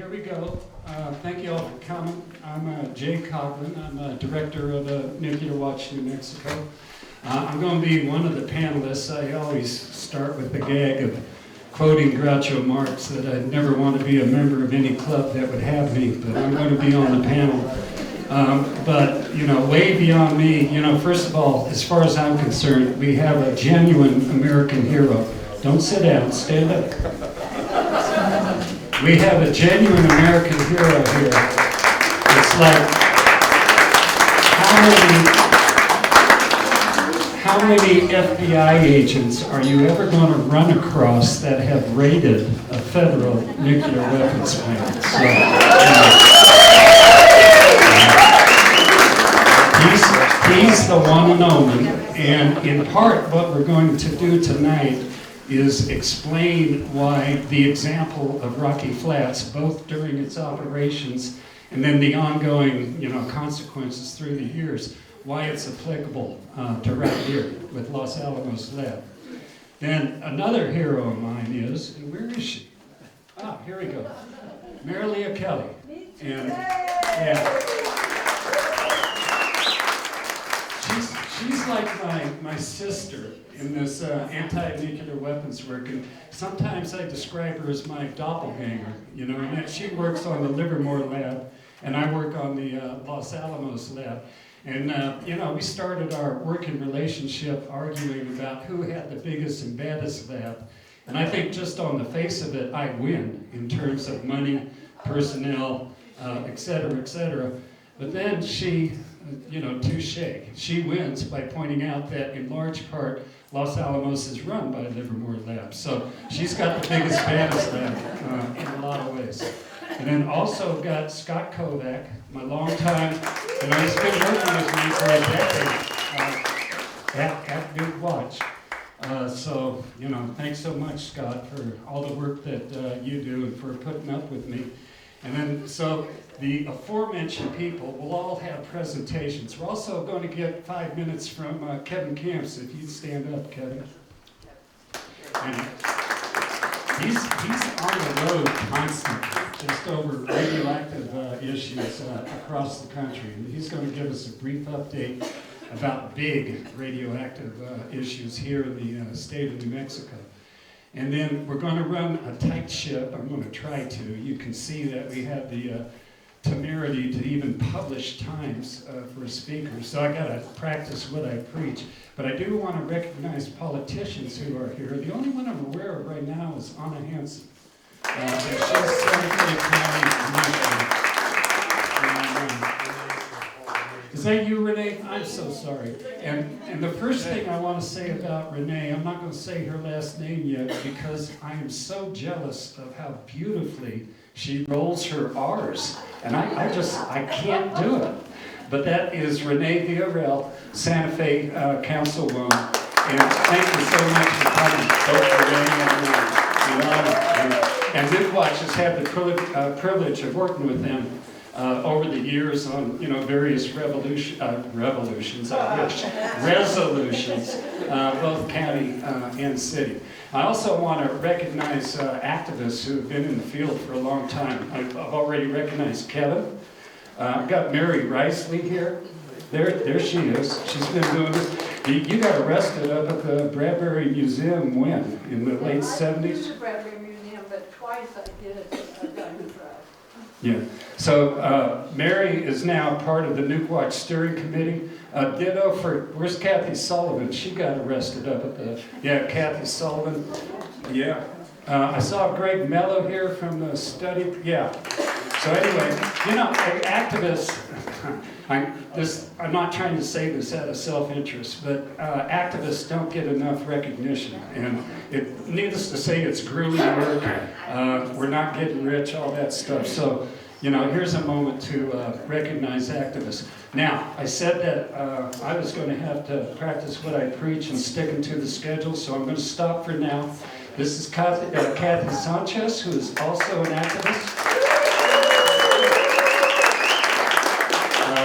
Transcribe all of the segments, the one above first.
here we go. Thank you all for coming. I'm Jay Coughlin. I'm a director of Nuclear Watch New Mexico. I'm going to be one of the panelists. I always start with the gag of quoting Groucho Marx that I'd never want to be a member of any club that would have me, but I'm going to be on the panel. But, you know, way beyond me, you know, first of all, as far as I'm concerned, we have a genuine American hero. Don't sit down, stand up. We have a genuine American hero here. It's like, how many FBI agents are you ever going to run across that have raided a federal nuclear weapons plant? So, he's the one and only. And in part, what we're going to do tonight is explain why the example of Rocky Flats, both during its operations and then the ongoing, you know, consequences through the years, why it's applicable to right here with Los Alamos Lab. Then another hero of mine is, and where is she? Ah, here we go. Marilia Kelly. And yeah. She's like my sister in this anti-nuclear weapons work, and sometimes I describe her as my doppelganger, you know, and that she works on the Livermore lab, and I work on the Los Alamos lab. And, you know, we started our working relationship arguing about who had the biggest and baddest lab, and I think just on the face of it, I win in terms of money, personnel, et cetera, et cetera. But then she, you know, touche. She wins by pointing out that in large part, Los Alamos is run by Livermore Labs. So she's got the biggest, baddest lab in a lot of ways. And then also got Scott Kovac, my longtime, you know, he's been working with me for a decade at Nuke Watch. So, you know, thanks so much, Scott, for all the work that you do and for putting up with me. And then, so the aforementioned people will all have presentations. We're also going to get 5 minutes from Kevin Camps, if you'd stand up, Kevin. And he's on the road constantly, just over radioactive issues across the country. And he's going to give us a brief update about big radioactive issues here in the state of New Mexico. And then we're going to run a tight ship. I'm going to try to. You can see that we have the temerity to even publish times for speakers. So I got to practice what I preach. But I do want to recognize politicians who are here. The only one I'm aware of right now is Anna Hansen. She's Secretary of County. Is that you, Renee? I'm so sorry. And the first thing I want to say about Renee, I'm not going to say her last name yet because I am so jealous of how beautifully she rolls her R's. And I can't do it. But that is Renee Villarreal, Santa Fe Councilwoman. And thank you so much for coming, both Renee and me. And Nuke Watch has had the privilege of working with them over the years on, you know, various resolutions, both county and city. I also want to recognize activists who have been in the field for a long time. I've already recognized Kevin. I've got Mary Risley here. There she is. She's been doing this. You got arrested up at the Bradbury Museum when? In the late 70s? I did the Bradbury Museum, but twice I did a gun trial. Yeah. So Mary is now part of the Nuke Watch Steering Committee. Ditto for, where's Kathy Sullivan? She got arrested up at the, yeah, Kathy Sullivan. Yeah. I saw Greg Mello here from the study. Yeah. So anyway, you know, activists, I'm not trying to say this out of self-interest, but activists don't get enough recognition. And needless to say, it's grueling work. We're not getting rich, all that stuff. So, you know, here's a moment to recognize activists. Now, I said that I was going to have to practice what I preach and sticking to the schedule, so I'm going to stop for now. This is Kathy Sanchez, who is also an activist.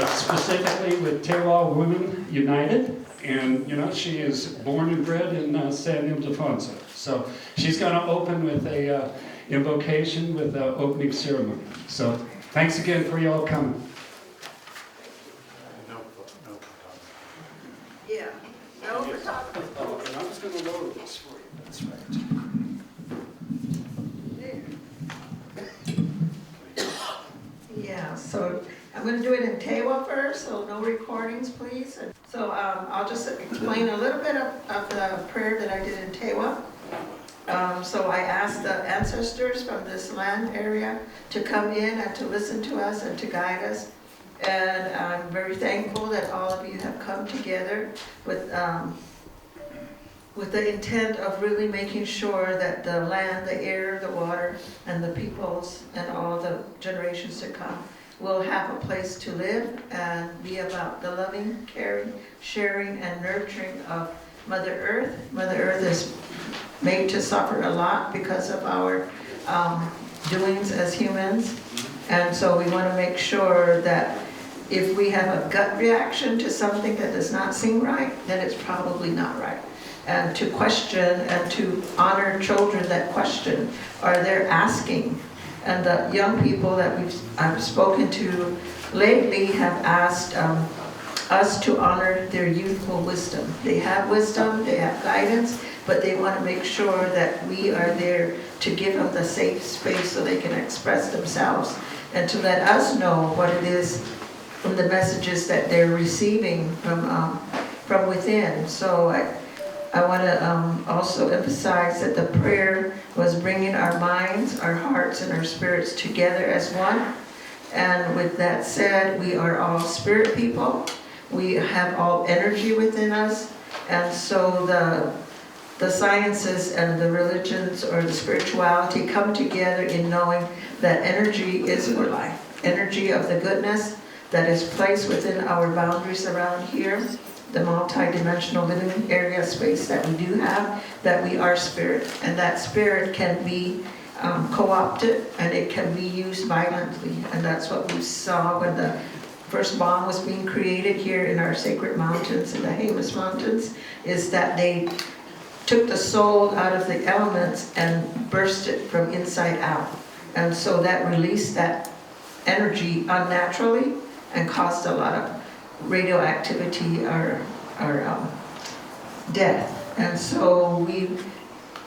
Specifically with Terroir Women United. And, you know, she is born and bred in San Ildefonso. So she's going to open with a invocation with an opening ceremony. So thanks again for y'all coming. Yeah. No photography. Oh, and I was going to lower this for you. That's right. Yeah, so I'm going to do it in Tewa first, so no recordings, please. So I'll just explain a little bit of the prayer that I did in Tewa. So I asked the ancestors from this land area to come in and to listen to us and to guide us. And I'm very thankful that all of you have come together with the intent of really making sure that the land, the air, the water, and the peoples, and all the generations to come will have a place to live and be about the loving, caring, sharing, and nurturing of Mother Earth. Mother Earth is made to suffer a lot because of our doings as humans. And so we want to make sure that if we have a gut reaction to something that does not seem right, then it's probably not right. And to question and to honor children that question, or they're asking. And the young people that I've spoken to lately have asked us to honor their youthful wisdom. They have wisdom, they have guidance, but they want to make sure that we are there to give them the safe space so they can express themselves and to let us know what it is from the messages that they're receiving from within. So I want to also emphasize that the prayer was bringing our minds, our hearts, and our spirits together as one. And with that said, we are all spirit people. We have all energy within us. And so the sciences and the religions or the spirituality come together in knowing that energy is for life. Energy of the goodness that is placed within our boundaries around here. The multi-dimensional living area space that we do have, that we are spirit, and that spirit can be co-opted and it can be used violently. And that's what we saw when the first bomb was being created here in our sacred mountains, in the Jemez Mountains, is that they took the soul out of the elements and burst it from inside out. And so that released that energy unnaturally and caused a lot of radioactivity or death. And so we,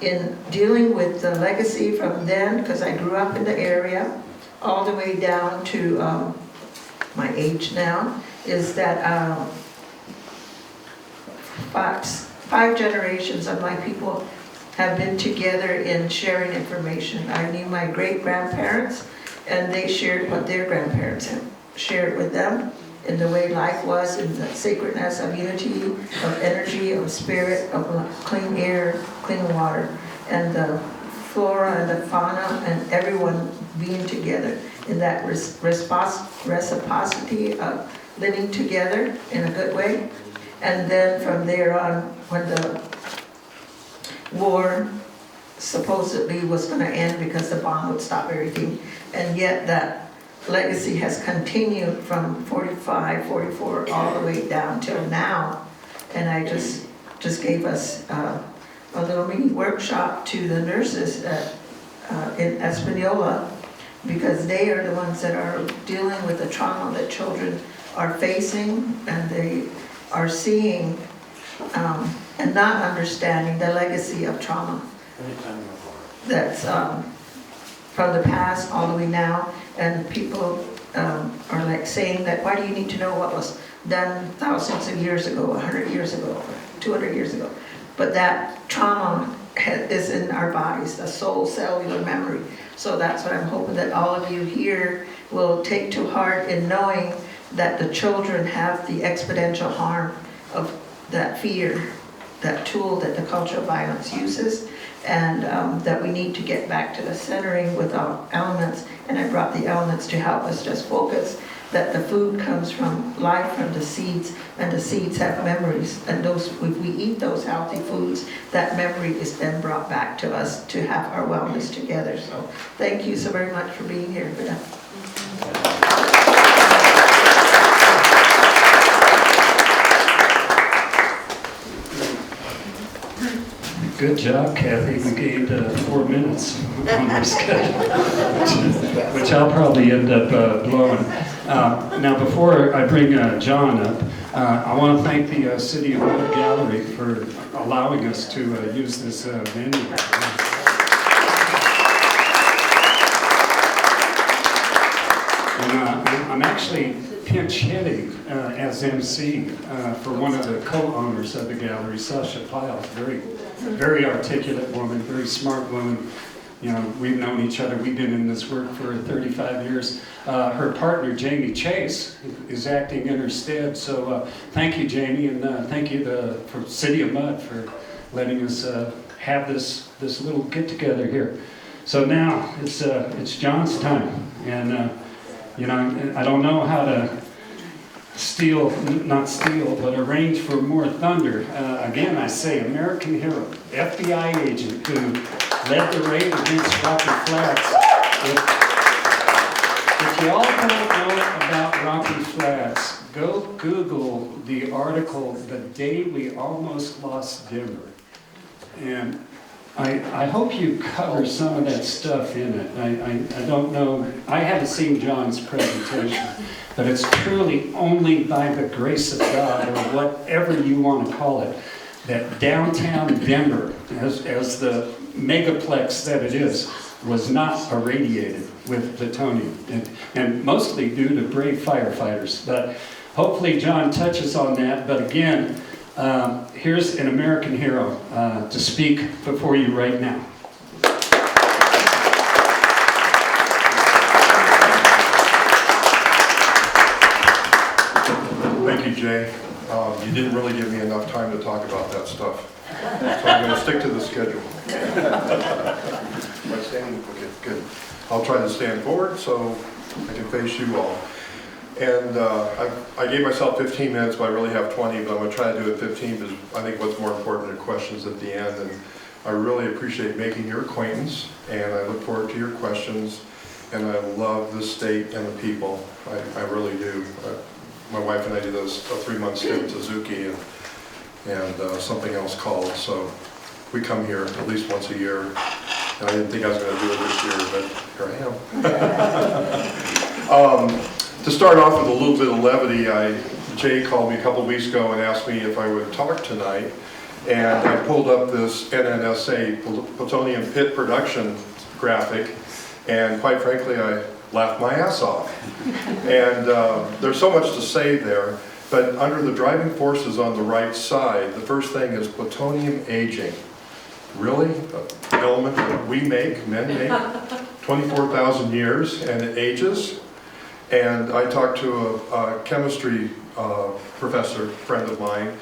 in dealing with the legacy from then, because I grew up in the area, all the way down to my age now, is that 5 generations of my people have been together in sharing information. I knew my great-grandparents, and they shared what their grandparents had shared with them, in the way life was, in the sacredness of unity, of energy, of spirit, of clean air, clean water, and the flora and the fauna, and everyone being together in that reciprocity of living together in a good way. And then from there on, when the war supposedly was going to end because the bomb would stop everything, and yet that legacy has continued from 45, 44, all the way down till now. And I just gave us a little mini workshop to the nurses in Espanola, because they are the ones that are dealing with the trauma that children are facing, and they are seeing and not understanding the legacy of trauma that's from the past all the way now. And people are like saying that, why do you need to know what was done thousands of years ago, 100 years ago, 200 years ago? But that trauma is in our bodies, the soul cellular memory. So that's what I'm hoping that all of you here will take to heart in knowing that the children have the exponential harm of that fear, that tool that the culture of violence uses, and that we need to get back to the centering with our elements. And I brought the elements to help us just focus that the food comes from life, from the seeds, and the seeds have memories. And those, if we eat those healthy foods, that memory is then brought back to us to have our wellness together. So thank you so very much for being here for that. Good job, Kathy. We gained 4 minutes on our schedule, which I'll probably end up blowing. Now, before I bring John up, I want to thank the City of Wood Gallery for allowing us to use this venue. And I'm actually pinch hitting as MC for one of the co-owners of the gallery, Sasha Pyle. Very articulate woman, very smart woman. You know, we've known each other. We've been in this work for 35 years. Her partner, Jamie Chase, is acting in her stead. So thank you, Jamie, and thank you for City of Mud for letting us have this little get-together here. So now it's John's time, and you know, I don't know how to not steal, but arrange for more thunder. Again, I say American hero, FBI agent who led the raid against Rocky Flats. If you all don't know about Rocky Flats, go Google the article, "The Day We Almost Lost Denver." And I hope you cover some of that stuff in it. I don't know, I haven't seen John's presentation, but it's truly only by the grace of God, or whatever you want to call it, that downtown Denver, as the megaplex that it is, was not irradiated with plutonium, and mostly due to brave firefighters. But hopefully John touches on that. But again, here's an American hero to speak before you right now. Thank you, Jay. You didn't really give me enough time to talk about that stuff, so I'm going to stick to the schedule. Am I standing? Okay, good. I'll try to stand forward so I can face you all. And I gave myself 15 minutes, but I really have 20, but I'm going to try to do it 15 because I think what's more important are questions at the end. And I really appreciate making your acquaintance, and I look forward to your questions. And I love the state and the people. I really do. My wife and I did a 3-month stint in Suzuki and something else called. So we come here at least once a year. And I didn't think I was going to do it this year, but here I am. To start off with a little bit of levity, Jay called me a couple of weeks ago and asked me if I would talk tonight. And I pulled up this NNSA plutonium pit production graphic, and quite frankly, I laughed my ass off. And there's so much to say there, but under the driving forces on the right side, the first thing is plutonium aging. Really? An element that we make, men make, 24,000 years, and it ages. And I talked to a chemistry professor, friend of mine,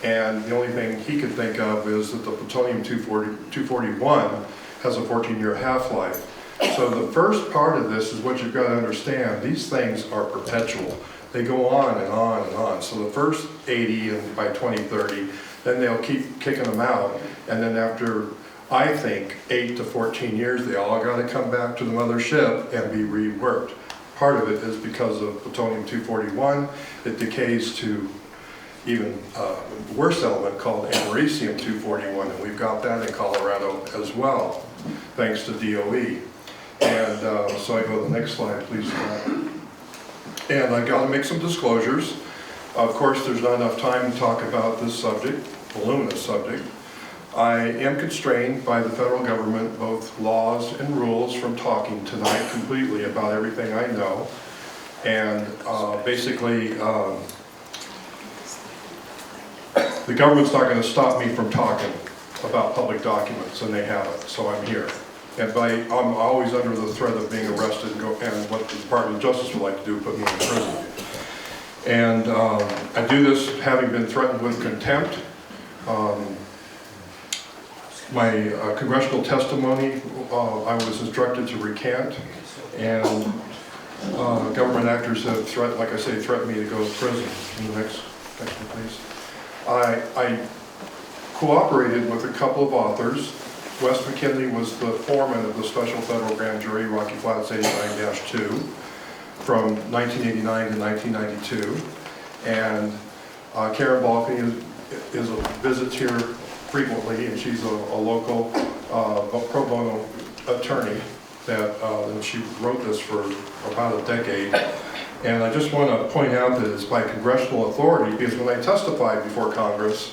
and the only thing he could think of is that the plutonium-241 has a 14-year half-life. So the first part of this is what you've got to understand. These things are perpetual. They go on and on and on. So the first 80 and by 2030, then they'll keep kicking them out. And then after, I think, 8 to 14 years, they all got to come back to the mothership and be reworked. Part of it is because of plutonium-241. It decays to even a worse element called americium-241, and we've got that in Colorado as well, thanks to DOE. And so I go to the next slide, please, Scott. And I've got to make some disclosures. Of course, there's not enough time to talk about this subject, voluminous subject. I am constrained by the federal government, both laws and rules, from talking tonight completely about everything I know. And basically, the government's not going to stop me from talking about public documents, and they haven't, so I'm here. And I'm always under the threat of being arrested and what the Department of Justice would like to do, put me in prison. And I do this having been threatened with contempt. My congressional testimony, I was instructed to recant, and government actors have threatened, like I say, threatened me to go to prison. Next one, please. I cooperated with a couple of authors. Wes McKinley was the foreman of the Special Federal Grand Jury, Rocky Flats 89-2, from 1989 to 1992. And Karen Balky visits here frequently, and she's a local pro bono attorney and she wrote this for about a decade. And I just want to point out that it's by congressional authority, because when I testified before Congress,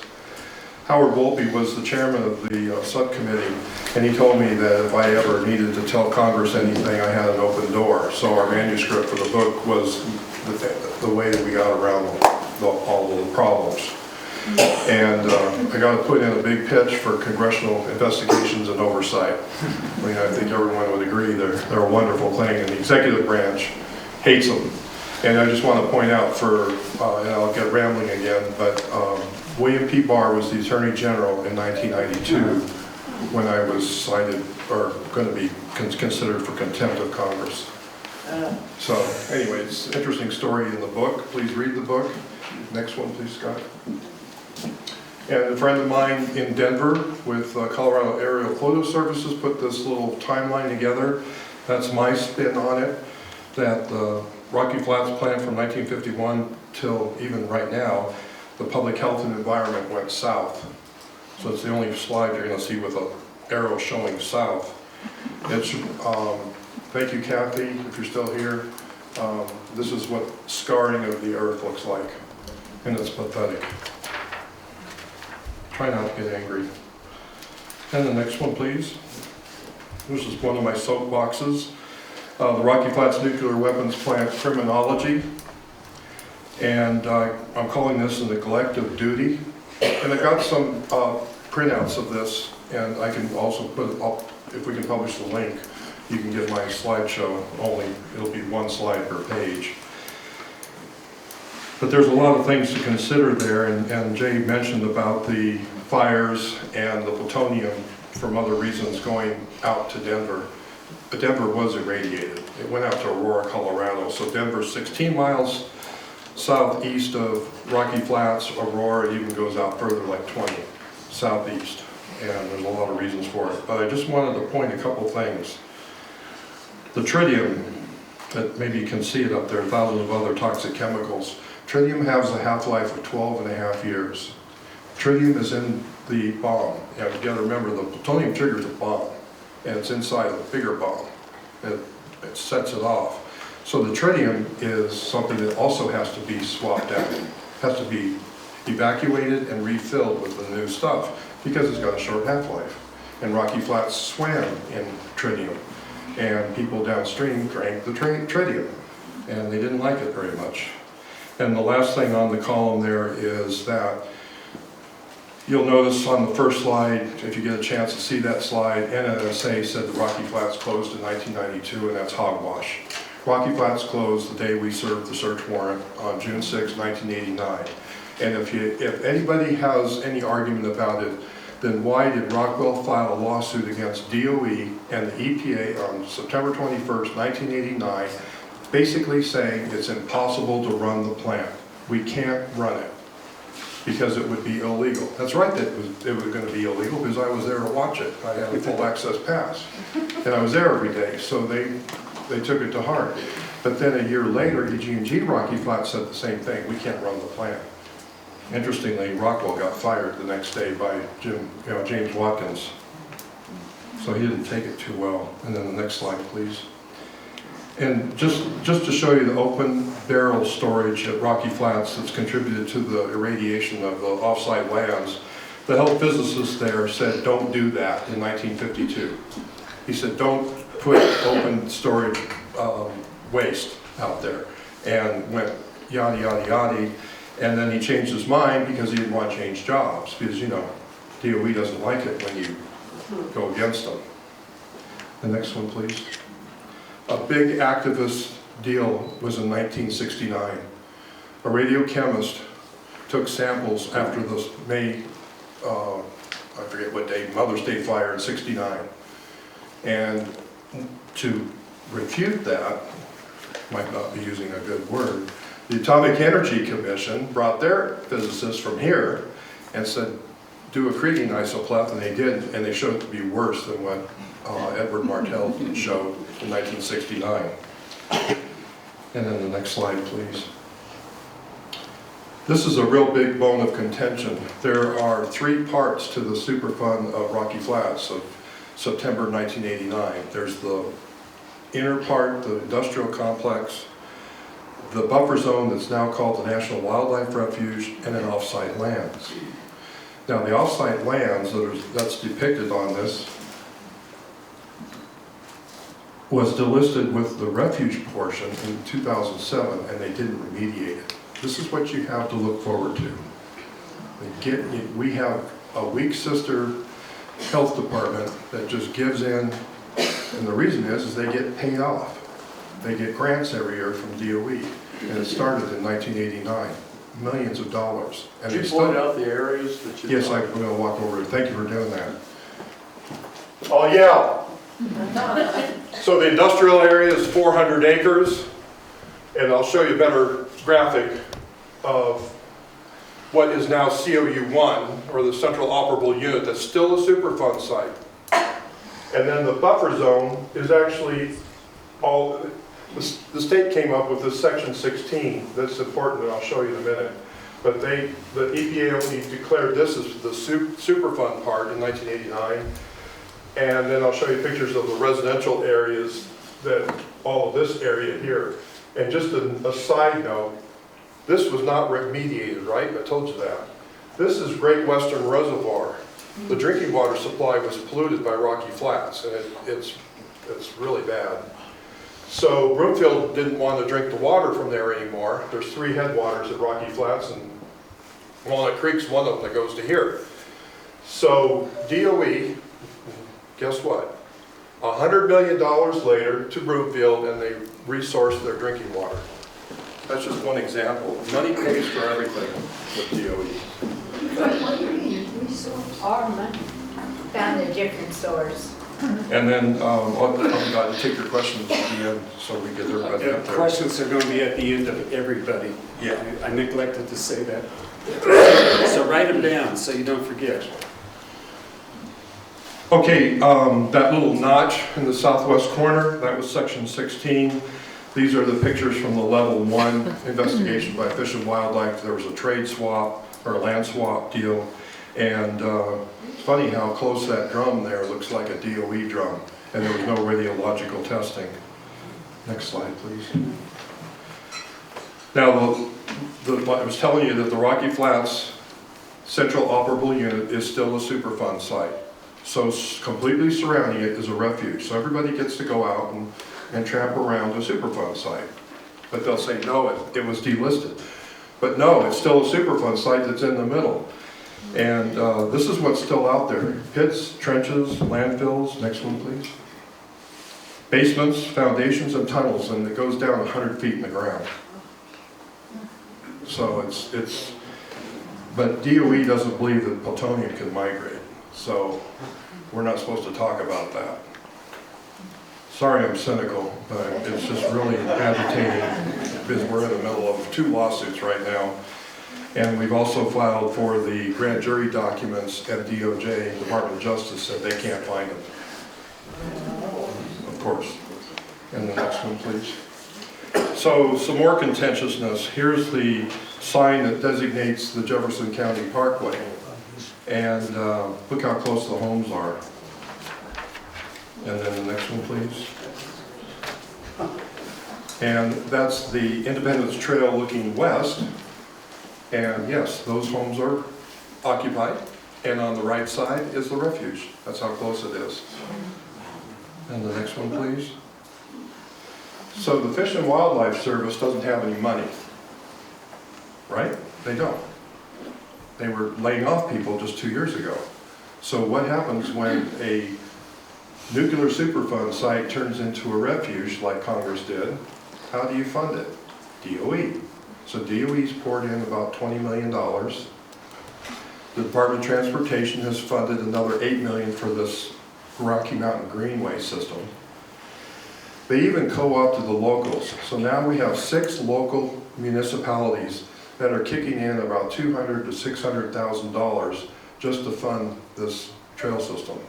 Howard Volpe was the chairman of the subcommittee, and he told me that if I ever needed to tell Congress anything, I had an open door. So our manuscript for the book was the way that we got around all of the problems. And I got to put in a big pitch for congressional investigations and oversight. I mean, I think everyone would agree they're a wonderful thing, and the executive branch hates them. And I just want to point out and I'll get rambling again, but William P. Barr was the Attorney General in 1992 when I was cited, or going to be considered for contempt of Congress. So anyway, it's an interesting story in the book. Please read the book. Next one, please, Scott. And a friend of mine in Denver with Colorado Aerial Photo Services put this little timeline together. That's my spin on it, that the Rocky Flats plant from 1951 till even right now, the public health and environment went south. So it's the only slide you're going to see with an arrow showing south. It's, thank you, Kathy, if you're still here. This is what scarring of the earth looks like, and it's pathetic. Try not to get angry. And the next one, please. This is one of my soapboxes. The Rocky Flats Nuclear Weapons Plant Criminology. And I'm calling this a neglect of duty. And I got some printouts of this, and I can also put it up, if we can publish the link, you can get my slideshow, only it'll be one slide per page. But there's a lot of things to consider there, and Jay mentioned about the fires and the plutonium from other reasons going out to Denver. But Denver was irradiated. It went out to Aurora, Colorado. So Denver's 16 miles southeast of Rocky Flats. Aurora even goes out further, like 20 southeast. And there's a lot of reasons for it. But I just wanted to point a couple things. The tritium, that maybe you can see it up there, thousands of other toxic chemicals. Tritium has a half-life of 12.5 years. Tritium is in the bomb. You got to remember, the plutonium triggers a bomb, and it's inside a bigger bomb. It sets it off. So the tritium is something that also has to be swapped out. It has to be evacuated and refilled with the new stuff because it's got a short half-life. And Rocky Flats swam in tritium, and people downstream drank the tritium, and they didn't like it very much. And the last thing on the column there is that you'll notice on the first slide, if you get a chance to see that slide, NNSA said that Rocky Flats closed in 1992, and that's hogwash. Rocky Flats closed the day we served the search warrant on June 6, 1989. And if anybody has any argument about it, then why did Rockwell file a lawsuit against DOE and the EPA on September 21st, 1989, basically saying it's impossible to run the plant. We can't run it because it would be illegal. That's right, that it was going to be illegal because I was there to watch it. I had a full access pass, and I was there every day, so they took it to heart. But then a year later, EG&G Rocky Flats said the same thing. We can't run the plant. Interestingly, Rockwell got fired the next day by James Watkins. So he didn't take it too well. And then the next slide, please. And just to show you the open barrel storage at Rocky Flats that's contributed to the irradiation of the offsite lands, the health physicist there said, don't do that in 1952. He said, don't put open storage waste out there, and went yada, yada, yada. And then he changed his mind because he didn't want to change jobs, because, you know, DOE doesn't like it when you go against them. The next one, please. A big activist deal was in 1969. A radiochemist took samples after the May, I forget what day, Mother's Day fire in '69. And to refute that, might not be using a good word, the Atomic Energy Commission brought their physicists from here and said, do a Krieging isopleph, and they did, and they showed it to be worse than what Edward Martell showed in 1969. And then the next slide, please. This is a real big bone of contention. There are 3 parts to the Superfund of Rocky Flats of September 1989. There's the inner part, the industrial complex, the buffer zone that's now called the National Wildlife Refuge, and then off-site lands. Now the off-site lands that's depicted on this was delisted with the refuge portion in 2007, and they didn't remediate it. This is what you have to look forward to. We have a weak sister health department that just gives in, and the reason is they get paid off. They get grants every year from DOE, and it started in 1989, millions of dollars. And Did you point out the areas that you... Yes, I'm going to walk over it. Thank you for doing that. Oh, yeah. So the industrial area is 400 acres, and I'll show you a better graphic of what is now COU1, or the Central Operable Unit, that's still a Superfund site. And then the buffer zone is actually all, the state came up with this section 16 that's important, and I'll show you in a minute. But the EPA only declared this as the Superfund part in 1989. And then I'll show you pictures of the residential areas, that all of this area here. And just a side note, this was not remediated, right? I told you that. This is Great Western Reservoir. The drinking water supply was polluted by Rocky Flats, and it's really bad. So Broomfield didn't want to drink the water from there anymore. There's 3 headwaters at Rocky Flats, and Walnut Creek's one of them that goes to here. So DOE, guess what? $100 million later to Broomfield, and they resourced their drinking water. That's just one example. Money pays for everything with DOE. What do you mean, resource? Our money. Found a different source. And then I'm going to take your questions at the end so we get everybody up there. Questions are going to be at the end of everybody. Yeah. I neglected to say that. So write them down so you don't forget. Okay, that little notch in the southwest corner, that was section 16. These are the pictures from the level 1 investigation by Fish and Wildlife. There was a trade swap or a land swap deal. And it's funny how close that drum there looks like a DOE drum. And there was no radiological testing. Next slide, please. Now, I was telling you that the Rocky Flats Central Operable Unit is still a Superfund site. So completely surrounding it is a refuge. So everybody gets to go out and tramp around a Superfund site. But they'll say, no, it was delisted. But no, it's still a Superfund site that's in the middle. And this is what's still out there. Pits, trenches, landfills. Next one, please. Basements, foundations, and tunnels, and it goes down 100 feet in the ground. So but DOE doesn't believe that plutonium can migrate. So we're not supposed to talk about that. Sorry I'm cynical, but it's just really agitating because we're in the middle of 2 lawsuits right now. And we've also filed for the grand jury documents at DOJ, Department of Justice, said they can't find them. Of course. And the next one, please. So some more contentiousness. Here's the sign that designates the Jefferson County Parkway. And look how close the homes are. And then the next one, please. And that's the Independence Trail looking west. And yes, those homes are occupied. And on the right side is the refuge. That's how close it is. And the next one, please. So the Fish and Wildlife Service doesn't have any money, right? They don't. They were laying off people just 2 years ago. So what happens when a nuclear Superfund site turns into a refuge like Congress did? How do you fund it? DOE. So DOE's poured in about $20 million. The Department of Transportation has funded another $8 million for this Rocky Mountain Greenway system. They even co-opted the locals. So now we have 6 local municipalities that are kicking in about $200,000 to $600,000 just to fund this trail system.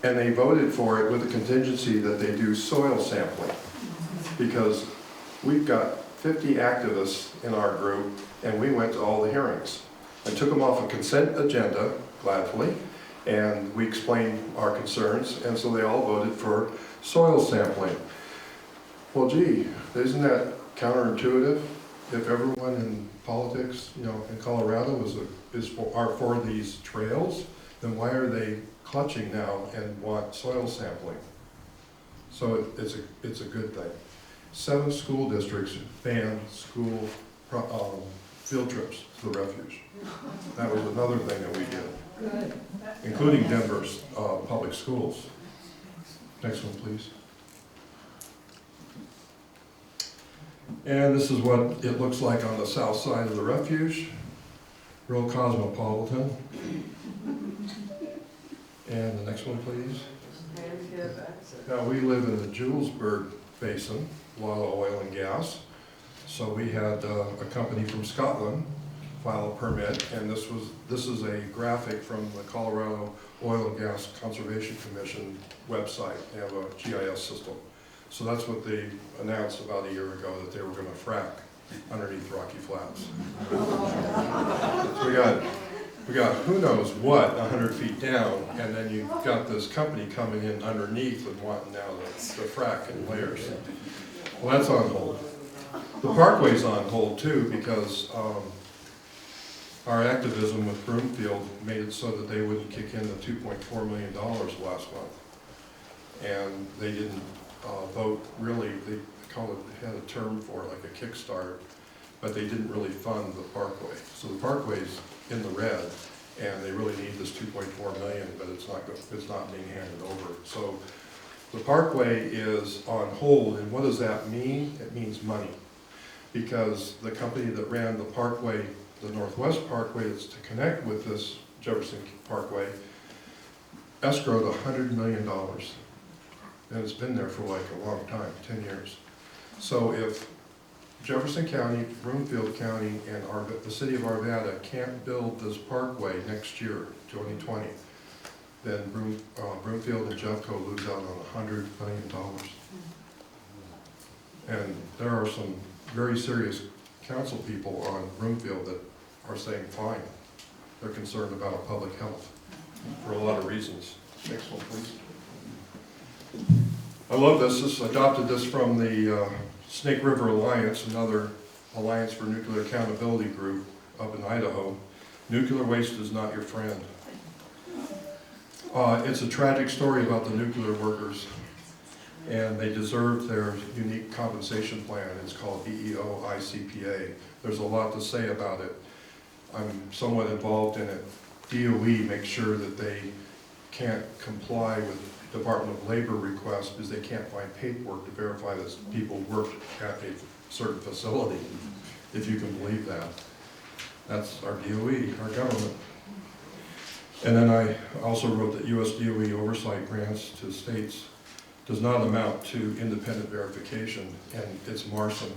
And they voted for it with a contingency that they do soil sampling, because we've got 50 activists in our group, and we went to all the hearings. And took them off a consent agenda, gladly, and we explained our concerns, and so they all voted for soil sampling. Well, gee, isn't that counterintuitive? If everyone in politics, you know, in Colorado are for these trails, then why are they clutching now and want soil sampling? So it's a good thing. 7 school districts banned school field trips to the refuge. That was another thing that we did, including Denver's public schools. Next one, please. And this is what it looks like on the south side of the refuge. Real cosmopolitan. And the next one, please. Now, we live in the Julesburg Basin, a lot of oil and gas. So we had a company from Scotland file a permit, and this is a graphic from the Colorado Oil and Gas Conservation Commission website. They have a GIS system. So that's what they announced about a year ago, that they were going to frack underneath Rocky Flats. So we got who knows what 100 feet down, and then you've got this company coming in underneath and wanting now the frack in layers. Well, that's on hold. The parkway's on hold too, because our activism with Broomfield made it so that they wouldn't kick in the $2.4 million last month. And they didn't vote really, they had a term for it, like a kickstart, but they didn't really fund the parkway. So the parkway's in the red, and they really need this $2.4 million, but it's not being handed over. So the parkway is on hold, and what does that mean? It means money. Because the company that ran the parkway, the Northwest Parkway that's to connect with this Jefferson Parkway, escrowed $100 million. And it's been there for like a long time, 10 years. So if Jefferson County, Broomfield County, and the city of Arvada can't build this parkway next year, 2020, then Broomfield and Jeffco lose out on $100 million. And there are some very serious council people on Broomfield that are saying fine. They're concerned about public health for a lot of reasons. Next one, please. I love this. I adopted this from the Snake River Alliance, another Alliance for Nuclear Accountability group up in Idaho. Nuclear waste is not your friend. It's a tragic story about the nuclear workers, and they deserve their unique compensation plan. It's called EEO-ICPA. There's a lot to say about it. I'm somewhat involved in it. DOE makes sure that they can't comply with Department of Labor requests because they can't find paperwork to verify that people work at a certain facility, if you can believe that. That's our DOE, our government. And then I also wrote that US DOE oversight grants to states does not amount to independent verification, and it's MARSOM.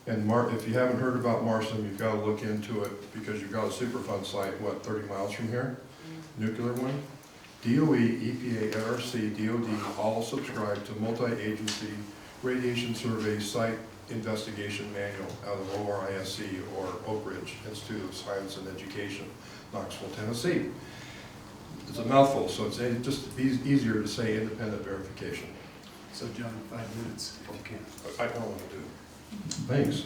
And if you haven't heard about MARSOM, you've got to look into it, because you've got a Superfund site, what, 30 miles from here? Nuclear one? DOE, EPA, NRC, DOD all subscribe to multi-agency radiation survey site investigation manual out of ORISC, or Oak Ridge Institute of Science and Education, Knoxville, Tennessee. It's a mouthful, so it's just easier to say independent verification. So John, 5 minutes, if you can. I don't want to do. Thanks.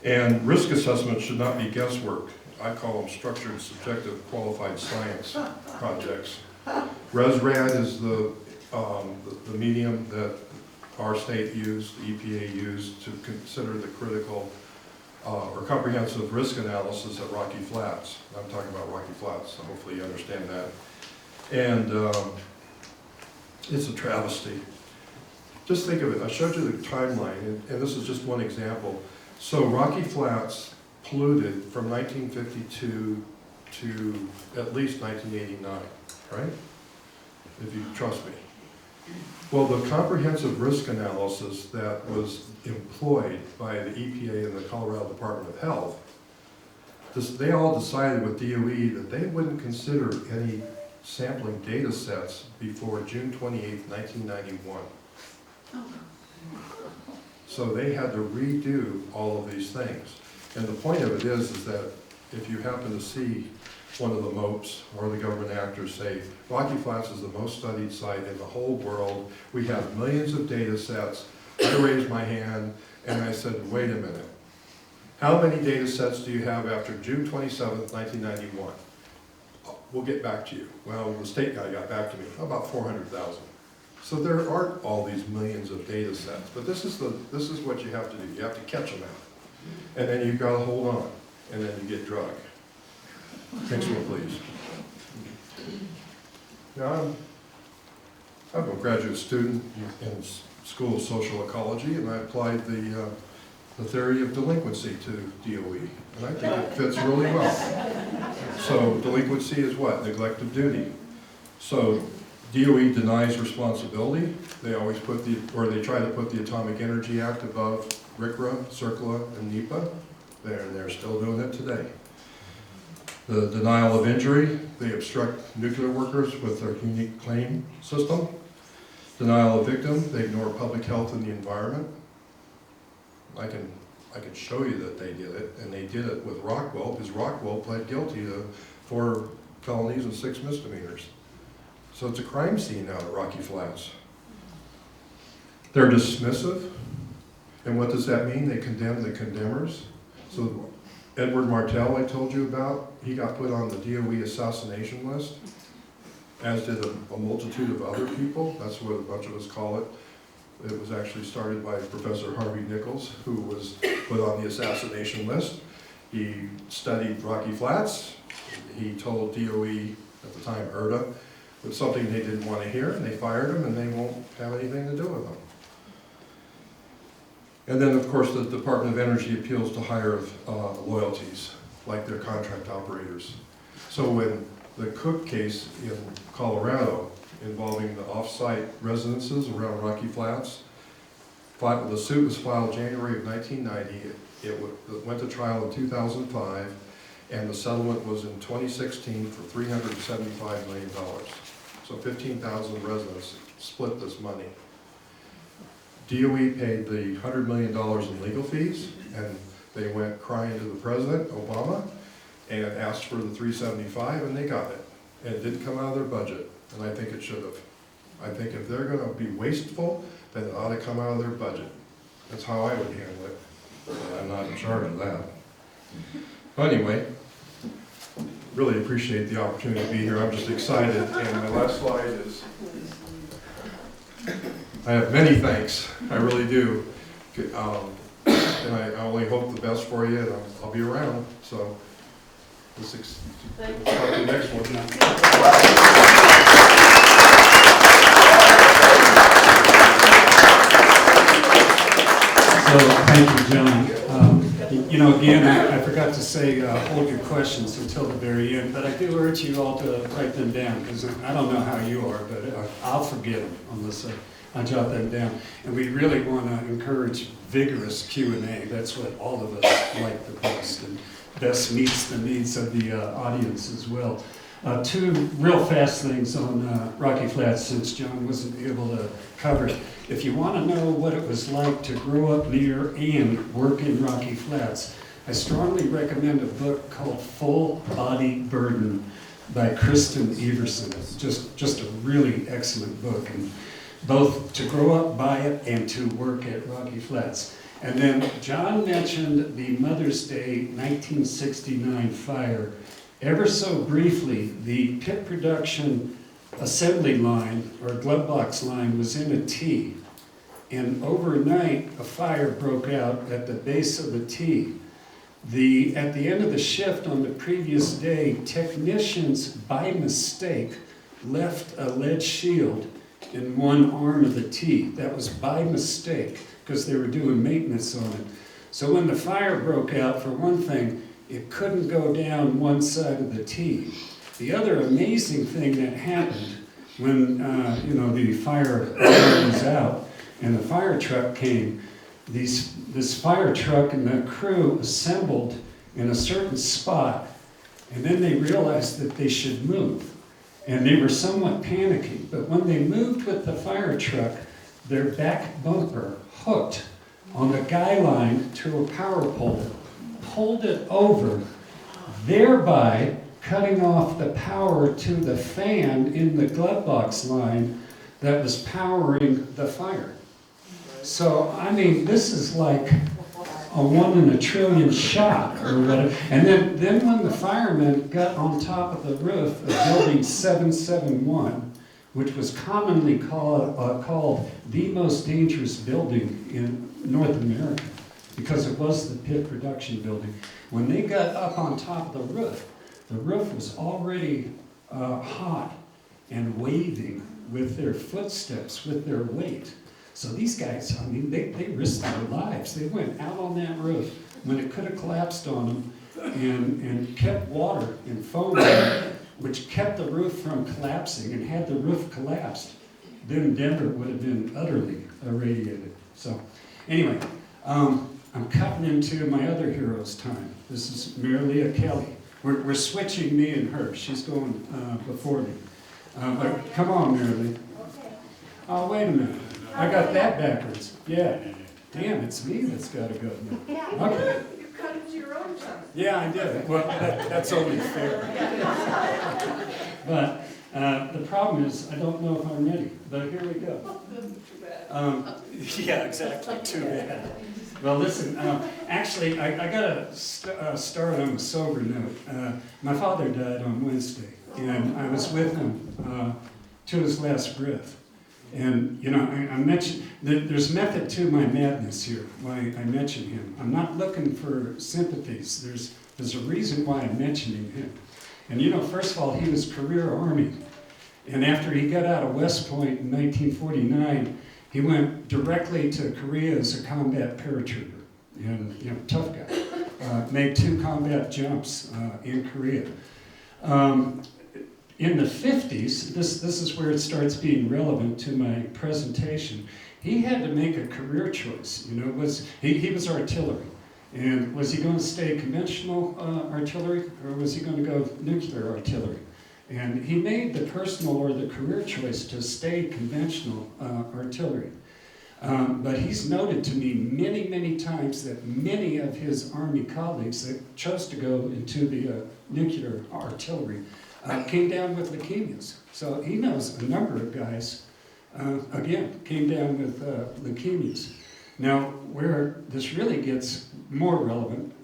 And risk assessment should not be guesswork. I call them structured, subjective, qualified science projects. ResRad is the medium that our state used, the EPA used, to consider the critical or comprehensive risk analysis at Rocky Flats. I'm talking about Rocky Flats, so hopefully you understand that. And it's a travesty. Just think of it. I showed you the timeline, and this is just one example. So Rocky Flats polluted from 1952 to at least 1989, right? If you trust me. Well, the comprehensive risk analysis that was employed by the EPA and the Colorado Department of Health, they all decided with DOE that they wouldn't consider any sampling data sets before June 28, 1991. So they had to redo all of these things. And the point of it is that if you happen to see one of the MOPEs or the government actors say, Rocky Flats is the most studied site in the whole world, we have millions of data sets, I raised my hand and I said, wait a minute. How many data sets do you have after June 27th, 1991? We'll get back to you. Well, the state guy got back to me, about 400,000. So there aren't all these millions of data sets, but this is what you have to do. You have to catch them out. And then you've got to hold on, and then you get drug. Next one, please. Now, I'm a graduate student in School of Social Ecology, and I applied the theory of delinquency to DOE, and I think it fits really well. So delinquency is what? Neglect of duty. So DOE denies responsibility. They always put they try to put the Atomic Energy Act above RCRA, CERCLA, and NEPA. They're still doing it today. The denial of injury, they obstruct nuclear workers with their unique claim system. Denial of victim, they ignore public health and the environment. I can show you that they did it, and they did it with Rockwell, because Rockwell pled guilty to 4 felonies and 6 misdemeanors. So it's a crime scene now at Rocky Flats. They're dismissive, and what does that mean? They condemn the condemners. So Edward Martell, I told you about, he got put on the DOE assassination list, as did a multitude of other people. That's what a bunch of us call it. It was actually started by Professor Harvey Nichols, who was put on the assassination list. He studied Rocky Flats. He told DOE, at the time ERDA, it was something they didn't want to hear, and they fired him, and they won't have anything to do with him. And then, of course, the Department of Energy appeals to higher loyalties, like their contract operators. So when the Cook case in Colorado, involving the off-site residences around Rocky Flats, the suit was filed January of 1990. It went to trial in 2005, and the settlement was in 2016 for $375 million. So 15,000 residents split this money. DOE paid the $100 million in legal fees, and they went crying to the president, Obama, and asked for the 375, and they got it. And it didn't come out of their budget, and I think it should have. I think if they're going to be wasteful, then it ought to come out of their budget. That's how I would handle it. I'm not in charge of that. But anyway, really appreciate the opportunity to be here. I'm just excited. And my last slide is, I have many thanks. I really do. And I only hope the best for you, and I'll be around. So, let's talk to the next one. So, thank you, John. You know, again, I forgot to say, hold your questions until the very end, but I do urge you all to write them down, because I don't know how you are, but I'll forget them unless I jot them down. And we really want to encourage vigorous Q&A. That's what all of us like the best, and best meets the needs of the audience as well. 2 real fast things on Rocky Flats, since John wasn't able to cover it. If you want to know what it was like to grow up near and work in Rocky Flats, I strongly recommend a book called Full Body Burden by Kristen Everson. It's just a really excellent book, and both to grow up by it and to work at Rocky Flats. And then John mentioned the Mother's Day 1969 fire. Ever so briefly, the pit production assembly line, or glove box line, was in a T. And overnight, a fire broke out at the base of the T. At the end of the shift on the previous day, technicians, by mistake, left a lead shield in one arm of the T. That was by mistake, because they were doing maintenance on it. So when the fire broke out, for one thing, it couldn't go down one side of the T. The other amazing thing that happened when the fire was out and the fire truck came, this fire truck and the crew assembled in a certain spot, and then they realized that they should move. And they were somewhat panicky, but when they moved with the fire truck, their back bumper hooked on the guy line to a power pole, pulled it over, thereby cutting off the power to the fan in the glove box line that was powering the fire. So, I mean, this is like a 1 in a trillion shot or whatever. And then when the firemen got on top of the roof of building 771, which was commonly called the most dangerous building in North America, because it was the pit production building, when they got up on top of the roof was already hot and waving with their footsteps, with their weight. So these guys, I mean, they risked their lives. They went out on that roof when it could have collapsed on them and kept water and foam, which kept the roof from collapsing. And had the roof collapsed, then Denver would have been utterly irradiated. So anyway, I'm cutting into my other hero's time. This is Marilia Kelly. We're switching me and her. She's going before me. But come on, Marilia. Oh, wait a minute. I got that backwards. Yeah. Damn, it's me that's got to go now. Okay. You cut into your own time. Yeah, I did. Well, that's only fair. But the problem is, I don't know if I'm ready. But here we go. Too bad. Yeah, exactly. Too bad. Well, listen, actually, I got to start on a sober note. My father died on Wednesday, and I was with him to his last breath. And, you know, I mentioned, there's method to my madness here, why I mention him. I'm not looking for sympathies. There's a reason why I'm mentioning him. And, you know, first of all, he was career Army. And after he got out of West Point in 1949, he went directly to Korea as a combat paratrooper. And, you know, tough guy. Made 2 combat jumps in Korea. In the 50s, this is where it starts being relevant to my presentation, he had to make a career choice. You know, he was artillery. And was he going to stay conventional artillery, or was he going to go nuclear artillery? And he made the personal or the career choice to stay conventional artillery. But he's noted to me many, many times that many of his Army colleagues that chose to go into the nuclear artillery came down with leukemias. So he knows a number of guys, again, came down with leukemias. Now, where this really gets more relevant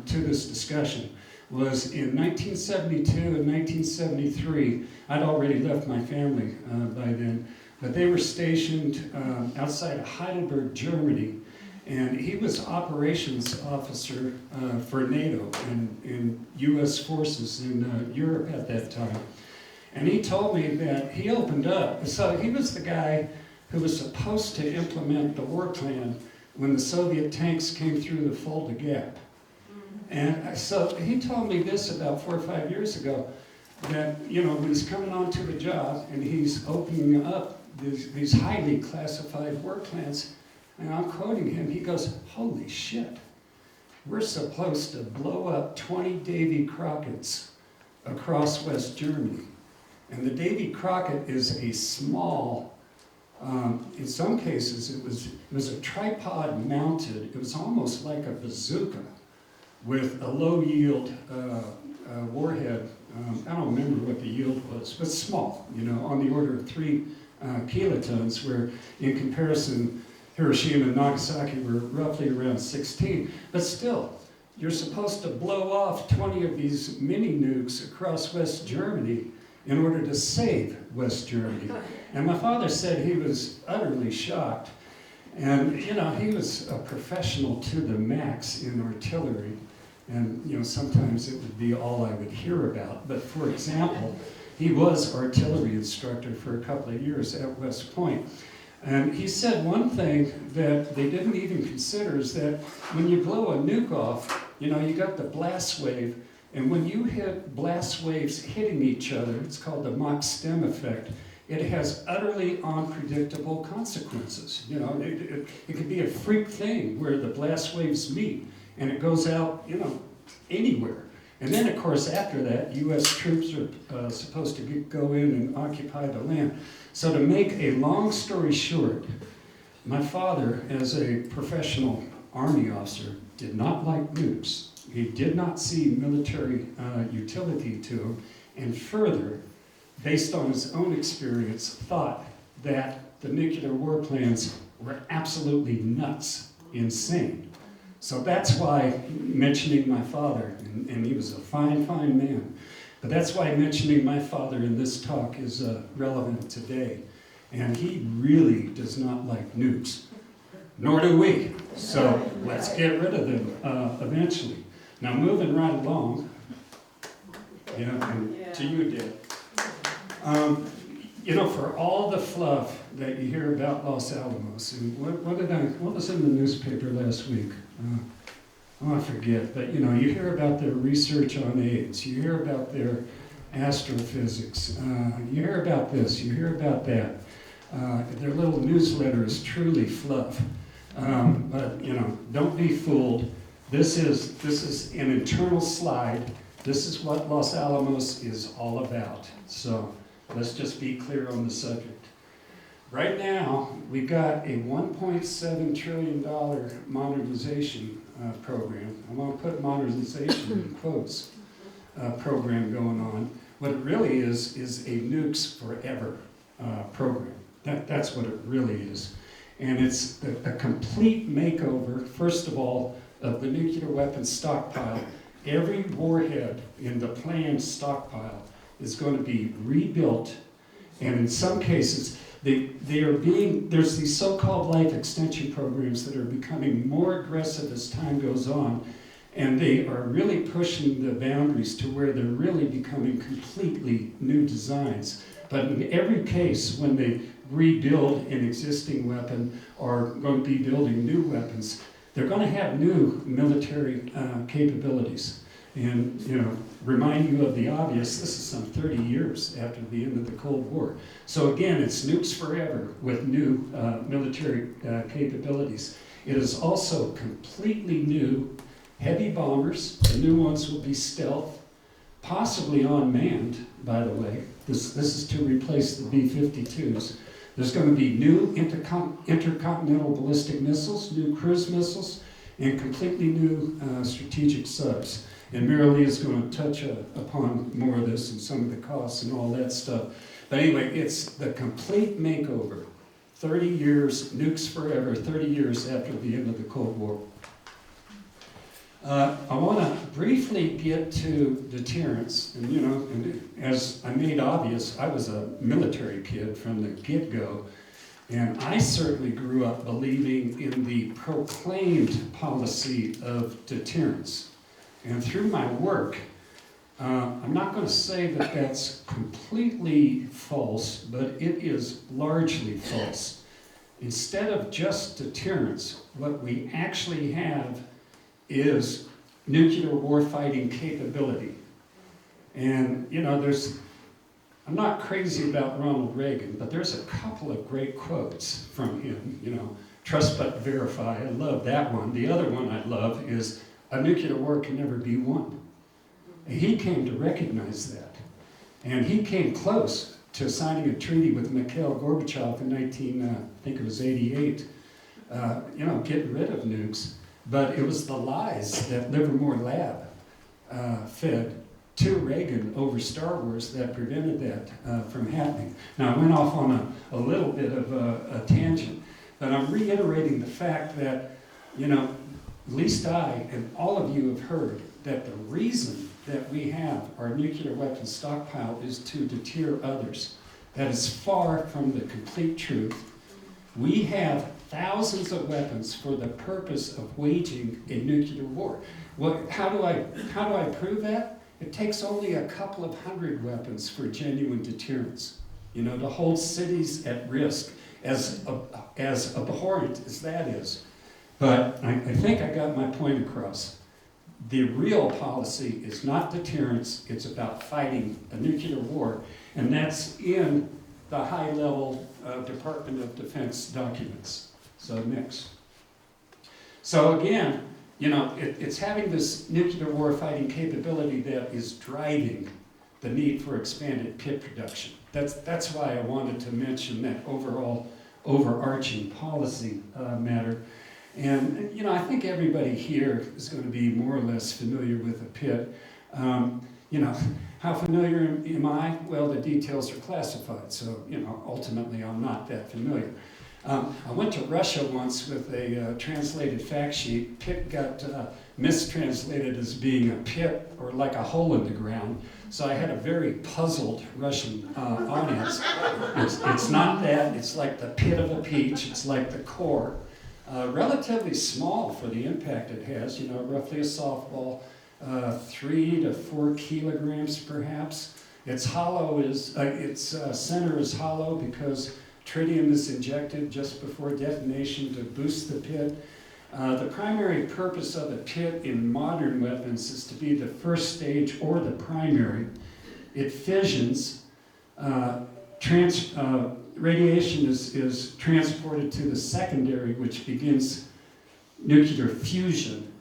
to this discussion was in 1972 and 1973. I'd already left my family by then, but they were stationed outside of Heidelberg, Germany, and he was operations officer for NATO and U.S. forces in Europe at that time. And he told me that he opened up, so he was the guy who was supposed to implement the war plan when the Soviet tanks came through the Fulda Gap. And so he told me this about 4 or 5 years ago, that, you know, when he's coming onto the job and he's opening up these highly classified war plans, and I'm quoting him, he goes, "Holy shit, we're supposed to blow up 20 Davy Crockett's across West Germany." And the Davy Crockett is a small, in some cases it was a tripod mounted, it was almost like a bazooka with a low yield warhead. I don't remember what the yield was, but small, you know, on the order of 3 kilotons, where in comparison, Hiroshima and Nagasaki were roughly around 16. But still, you're supposed to blow off 20 of these mini nukes across West Germany in order to save West Germany. And my father said he was utterly shocked. And, you know, he was a professional to the max in artillery. And, you know, sometimes it would be all I would hear about. But for example, he was artillery instructor for a couple of years at West Point. And he said one thing that they didn't even consider is that when you blow a nuke off, you know, you got the blast wave, and when you hit blast waves hitting each other, it's called the Mach stem effect, it has utterly unpredictable consequences. You know, it could be a freak thing where the blast waves meet, and it goes out, you know, anywhere. And then, of course, after that, U.S. troops are supposed to go in and occupy the land. So to make a long story short, My father, as a professional Army officer, did not like nukes. He did not see military utility to them, and further, based on his own experience, thought that the nuclear war plans were absolutely nuts, insane. So that's why mentioning my father, and he was a fine, fine man, but that's why mentioning my father in this talk is relevant today. And he really does not like nukes, nor do we. So let's get rid of them eventually. Now moving right along, and to you, Dick. For all the fluff that you hear about Los Alamos, and what was in the newspaper last week? I forget, but you hear about their research on AIDS, you hear about their astrophysics, you hear about this, you hear about that. Their little newsletter is truly fluff, but don't be fooled. This is an internal slide. This is what Los Alamos is all about. So let's just be clear on the subject. Right now, we've got a $1.7 trillion modernization program. I'm going to put modernization in quotes, program going on. What it really is a nukes forever program. That's what it really is. And it's a complete makeover, first of all, of the nuclear weapons stockpile. Every warhead in the planned stockpile is going to be rebuilt, and in some cases, there's these so-called life extension programs that are becoming more aggressive as time goes on, and they are really pushing the boundaries to where they're really becoming completely new designs. But in every case, when they rebuild an existing weapon or going to be building new weapons, they're going to have new military capabilities. And, remind you of the obvious, this is some 30 years after the end of the Cold War. So again, it's nukes forever with new military capabilities. It is also completely new heavy bombers. The new ones will be stealth, possibly unmanned, by the way. This is to replace the B-52s. There's going to be new intercontinental ballistic missiles, new cruise missiles, and completely new strategic subs. And Marilee is going to touch upon more of this and some of the costs and all that stuff. But anyway, it's the complete makeover. 30 years, nukes forever, 30 years after the end of the Cold War. I want to briefly get to deterrence. And, and as I made obvious, I was a military kid from the get-go. And I certainly grew up believing in the proclaimed policy of deterrence. And through my work, I'm not going to say that that's completely false, but it is largely false. Instead of just deterrence, what we actually have is nuclear warfighting capability. And, I'm not crazy about Ronald Reagan, but there's a couple of great quotes from him, trust but verify. I love that one. The other one I love is, a nuclear war can never be won. And he came to recognize that. And he came close to signing a treaty with Mikhail Gorbachev in 1988, getting rid of nukes. But it was the lies that Livermore Lab fed to Reagan over Star Wars that prevented that from happening. Now, I went off on a little bit of a tangent, but I'm reiterating the fact that, at least I and all of you have heard that the reason that we have our nuclear weapons stockpile is to deter others. That is far from the complete truth. We have thousands of weapons for the purpose of waging a nuclear war. How do I prove that? It takes only a couple of hundred weapons for genuine deterrence. To hold cities at risk, as abhorrent as that is. But I think I got my point across. The real policy is not deterrence, it's about fighting a nuclear war, and that's in the high-level Department of Defense documents. So next. So again, it's having this nuclear war fighting capability that is driving the need for expanded kit production. That's why I wanted to mention that overall overarching policy matter. And, you know, I think everybody here is going to be more or less familiar with a pit. You know, how familiar am I? Well, the details are classified, so, you know, ultimately I'm not that familiar. I went to Russia once with a translated fact sheet. Pit got mistranslated as being a pit or like a hole in the ground. So I had a very puzzled Russian audience. It's not that, it's like the pit of a peach, it's like the core. Relatively small for the impact it has, you know, roughly a softball, 3 to 4 kilograms perhaps. Its center is hollow because tritium is injected just before detonation to boost the pit. The primary purpose of a pit in modern weapons is to be the first stage or the primary. It fissions. Radiation is transported to the secondary, which begins nuclear fusion,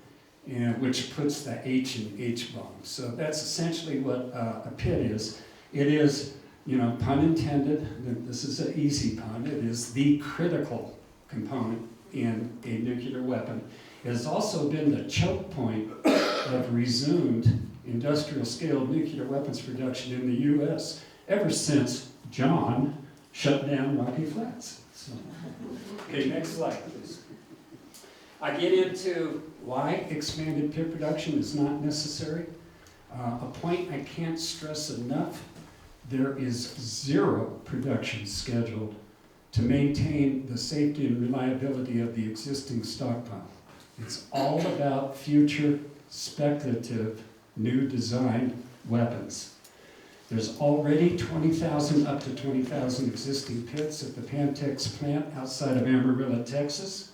and which puts the H in H bomb. So that's essentially what a pit is. It is, you know, pun intended, this is an easy pun, it is the critical component in a nuclear weapon. It has also been the choke point of resumed industrial scale nuclear weapons production in the US ever since John shut down Rocky Flats. So, okay, next slide, please. I get into why expanded pit production is not necessary. A point I can't stress enough, there is zero production scheduled to maintain the safety and reliability of the existing stockpile. It's all about future speculative new design weapons. There's already 20,000 up to 20,000 existing pits at the Pantex plant outside of Amarillo, Texas.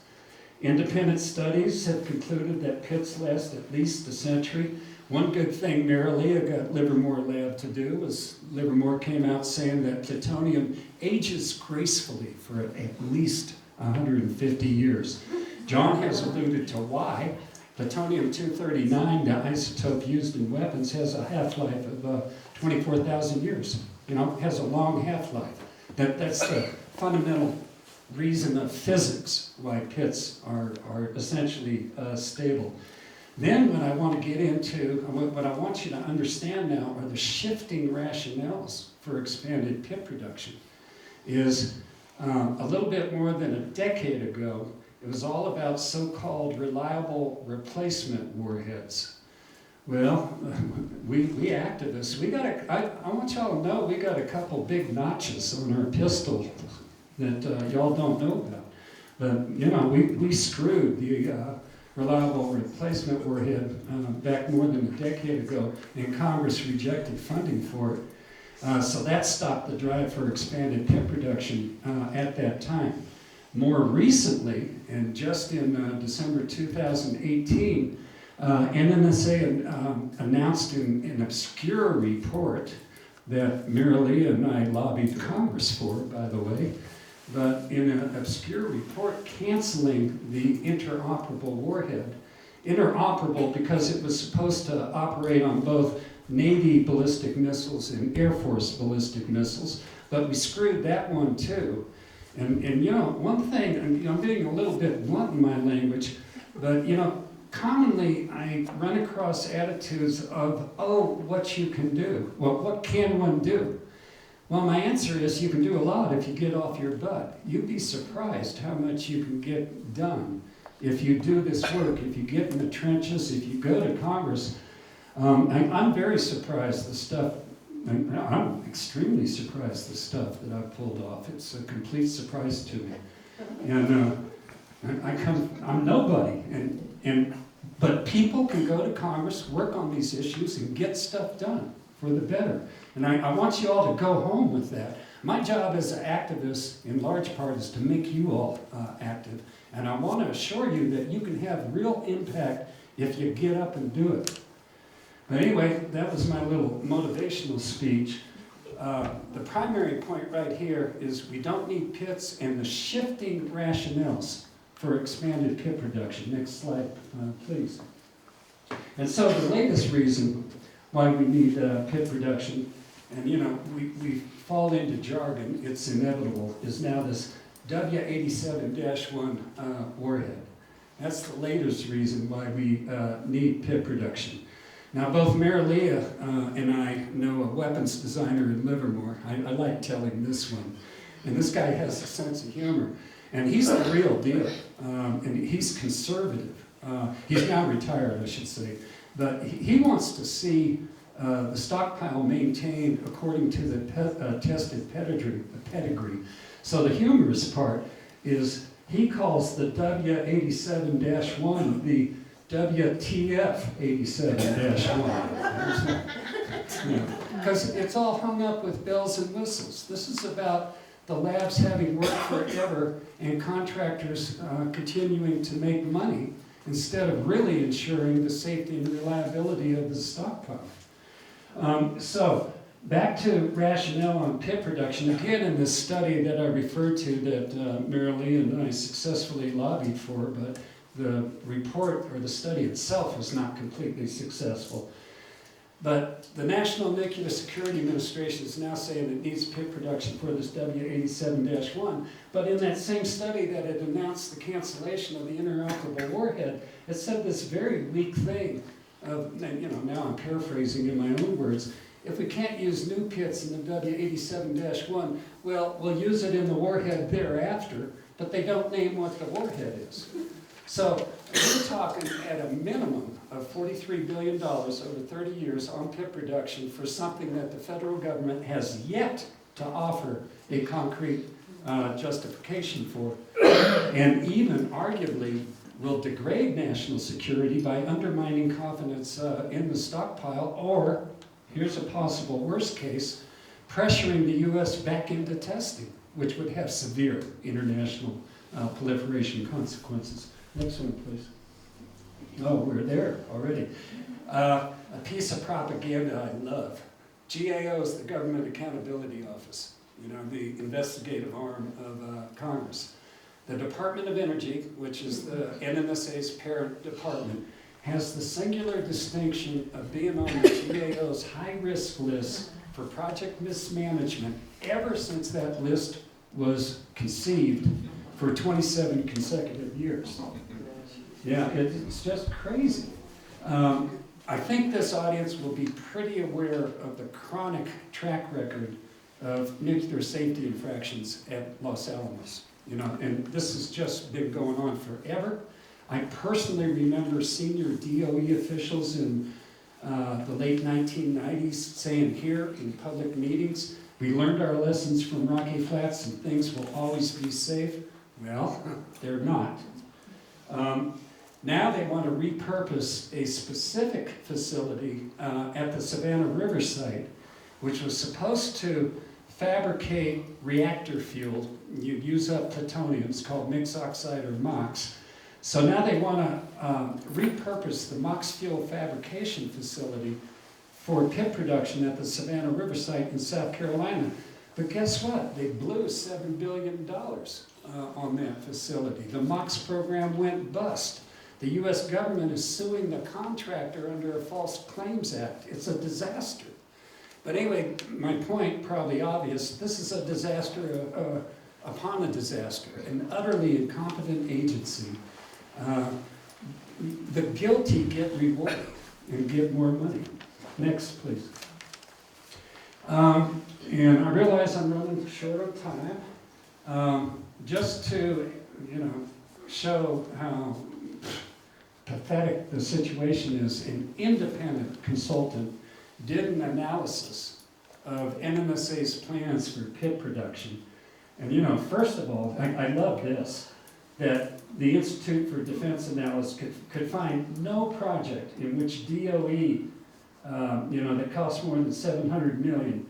Independent studies have concluded that pits last at least a century. One good thing Marilia got Livermore Lab to do was Livermore came out saying that plutonium ages gracefully for at least 150 years. John has alluded to why. Plutonium-239, the isotope used in weapons, has a half-life of 24,000 years. You know, it has a long half-life. That's the fundamental reason of physics why pits are essentially stable. Then what I want to get into, what I want you to understand now are the shifting rationales for expanded pit production. Is a little bit more than a decade ago, it was all about so-called reliable replacement warheads. Well, we activists, I want y'all to know we got a couple big notches on our pistol that y'all don't know about. But, you know, we screwed the reliable replacement warhead back more than a decade ago, and Congress rejected funding for it. So that stopped the drive for expanded pit production at that time. More recently, and just in December 2018, NNSA announced in an obscure report that Marilia and I lobbied Congress for, by the way, but in an obscure report canceling the interoperable warhead. Interoperable because it was supposed to operate on both Navy ballistic missiles and Air Force ballistic missiles, but we screwed that one too. And you know, one thing, I'm being a little bit blunt in my language, but you know, commonly I run across attitudes of, oh, what you can do. Well, what can one do? Well, my answer is you can do a lot if you get off your butt. You'd be surprised how much you can get done if you do this work, if you get in the trenches, if you go to Congress. I'm very surprised the stuff, I'm extremely surprised the stuff that I've pulled off. It's a complete surprise to me. And I'm nobody, but people can go to Congress, work on these issues, and get stuff done for the better. And I want you all to go home with that. My job as an activist, in large part, is to make you all active. And I want to assure you that you can have real impact if you get up and do it. But anyway, that was my little motivational speech. The primary point right here is we don't need pits and the shifting rationales for expanded pit production. Next slide, please. And so the latest reason why we need pit production, and you know, we fall into jargon, it's inevitable, is now this W87-1 warhead. That's the latest reason why we need pit production. Now, both Mary Leah and I know a weapons designer in Livermore. I like telling this one. And this guy has a sense of humor. And he's the real deal. And he's conservative. He's now retired, I should say. But he wants to see the stockpile maintained according to the tested pedigree. So the humorous part is he calls the W87-1 the WTF 87-1. Because it's all hung up with bells and whistles. This is about the labs having worked forever and contractors continuing to make money instead of really ensuring the safety and reliability of the stockpile. So back to rationale on pit production. Again, in this study that I referred to that Mary Lee and I successfully lobbied for, but the report or the study itself was not completely successful. But the National Nuclear Security Administration is now saying it needs pit production for this W87-1. But in that same study that had announced the cancellation of the inoperable warhead, it said this very weak thing of, now I'm paraphrasing in my own words, if we can't use new pits in the W87-1, well, we'll use it in the warhead thereafter, but they don't name what the warhead is. So we're talking at a minimum of $43 billion over 30 years on pit production for something that the federal government has yet to offer a concrete justification for, and even arguably will degrade national security by undermining confidence in the stockpile, or, here's a possible worst case, pressuring the U.S. back into testing, which would have severe international proliferation consequences. Next one, please. Oh, we're there already. A piece of propaganda I love. GAO is the Government Accountability Office, the investigative arm of Congress. The Department of Energy, which is the NNSA's parent department, has the singular distinction of being on the GAO's high-risk list for project mismanagement ever since that list was conceived for 27 consecutive years. Yeah, it's just crazy. I think this audience will be pretty aware of the chronic track record of nuclear safety infractions at Los Alamos. And this has just been going on forever. I personally remember senior DOE officials in the late 1990s saying here in public meetings, we learned our lessons from Rocky Flats and things will always be safe. Well, they're not. Now they want to repurpose a specific facility at the Savannah River site, which was supposed to fabricate reactor fuel. You use up plutonium, it's called mixed oxide or MOX. So now they want to repurpose the MOX fuel fabrication facility for pit production at the Savannah River site in South Carolina. But guess what? They blew $7 billion on that facility. The MOX program went bust. The U.S. government is suing the contractor under a False Claims Act. It's a disaster. But anyway, my point, probably obvious, this is a disaster upon a disaster, an utterly incompetent agency. The guilty get rewarded and get more money. Next, please. And I realize I'm running short of time. Just to, show how pathetic the situation is, an independent consultant did an analysis of NNSA's plans for pit production. And first of all, I love this, that the Institute for Defense Analysis could find no project in which DOE, that costs more than $700 million,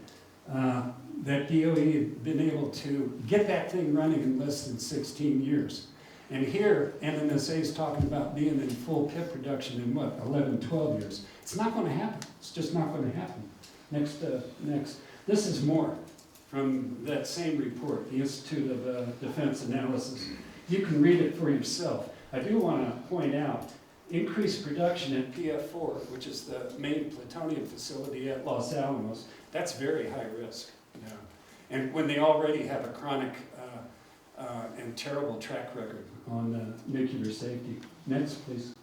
that DOE had been able to get that thing running in less than 16 years. And here, NNSA is talking about being in full pit production in 11, 12 years. It's not going to happen. It's just not going to happen. Next. This is more from that same report, the Institute of Defense Analysis. You can read it for yourself. I do want to point out, increased production at PF4, which is the main plutonium facility at Los Alamos, that's very high risk. And when they already have a chronic and terrible track record on nuclear safety. Next, please.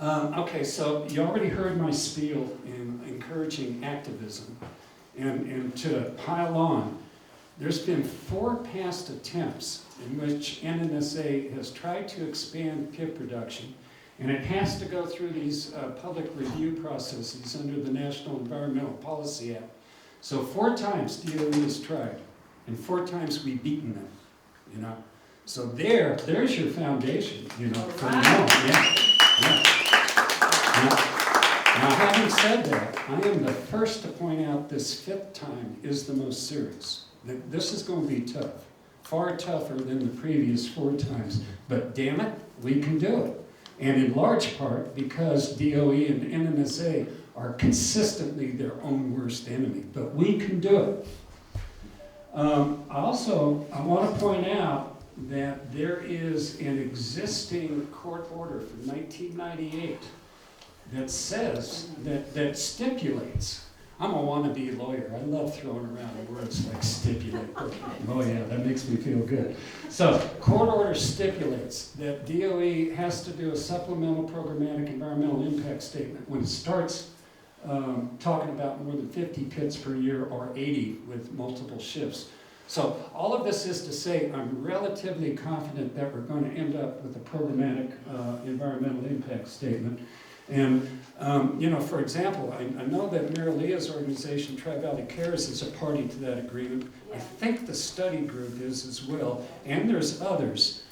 Okay, so you already heard my spiel in encouraging activism. And to pile on, there's been 4 past attempts in which NNSA has tried to expand PIP production, and it has to go through these public review processes under the National Environmental Policy Act. So 4 times DOE has tried, and 4 times we've beaten them, you know. So there's your foundation, you know, for now. Yeah. Now, having said that, I am the first to point out this 5th time is the most serious. That this is going to be tough, far tougher than the previous 4 times. But damn it, we can do it. And in large part because DOE and NNSA are consistently their own worst enemy. But we can do it. Also, I want to point out that there is an existing court order from 1998 that says, that stipulates, I'm a wannabe lawyer, I love throwing around words like stipulate. Oh yeah, that makes me feel good. So, court order stipulates that DOE has to do a supplemental programmatic environmental impact statement when it starts talking about more than 50 pits per year or 80 with multiple shifts. So all of this is to say I'm relatively confident that we're going to end up with a programmatic environmental impact statement. And, you know, for example, I know that Mary Leah's organization, Tri-Valley Cares, is a party to that agreement. I think the study group is as well, and there's others.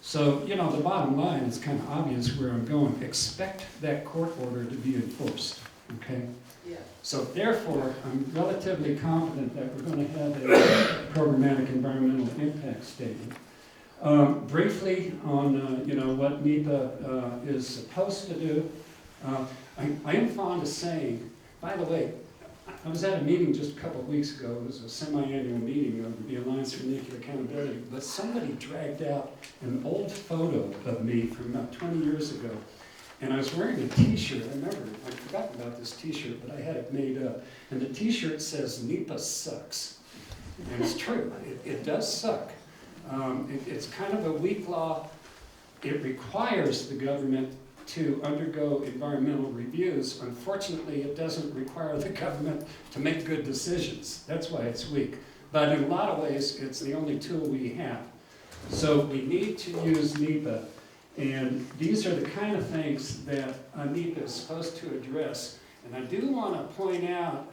So, you know, the bottom line is kind of obvious where I'm going. Expect that court order to be enforced, okay? Yeah. So therefore, I'm relatively confident that we're going to have a programmatic environmental impact statement. Briefly on you know, what NEPA is supposed to do, I am fond of saying, by the way, I was at a meeting just a couple of weeks ago. It was a semi-annual meeting of the Alliance for Nuclear Accountability, but somebody dragged out an old photo of me from about 20 years ago. And I was wearing a t-shirt. I remember, I'd forgotten about this t-shirt, but I had it made up. And the t-shirt says, NEPA sucks. And it's true, it does suck. It's kind of a weak law. It requires the government to undergo environmental reviews. Unfortunately, it doesn't require the government to make good decisions. That's why it's weak. But in a lot of ways, it's the only tool we have. So we need to use NEPA. And these are the kind of things that NEPA is supposed to address. And I do want to point out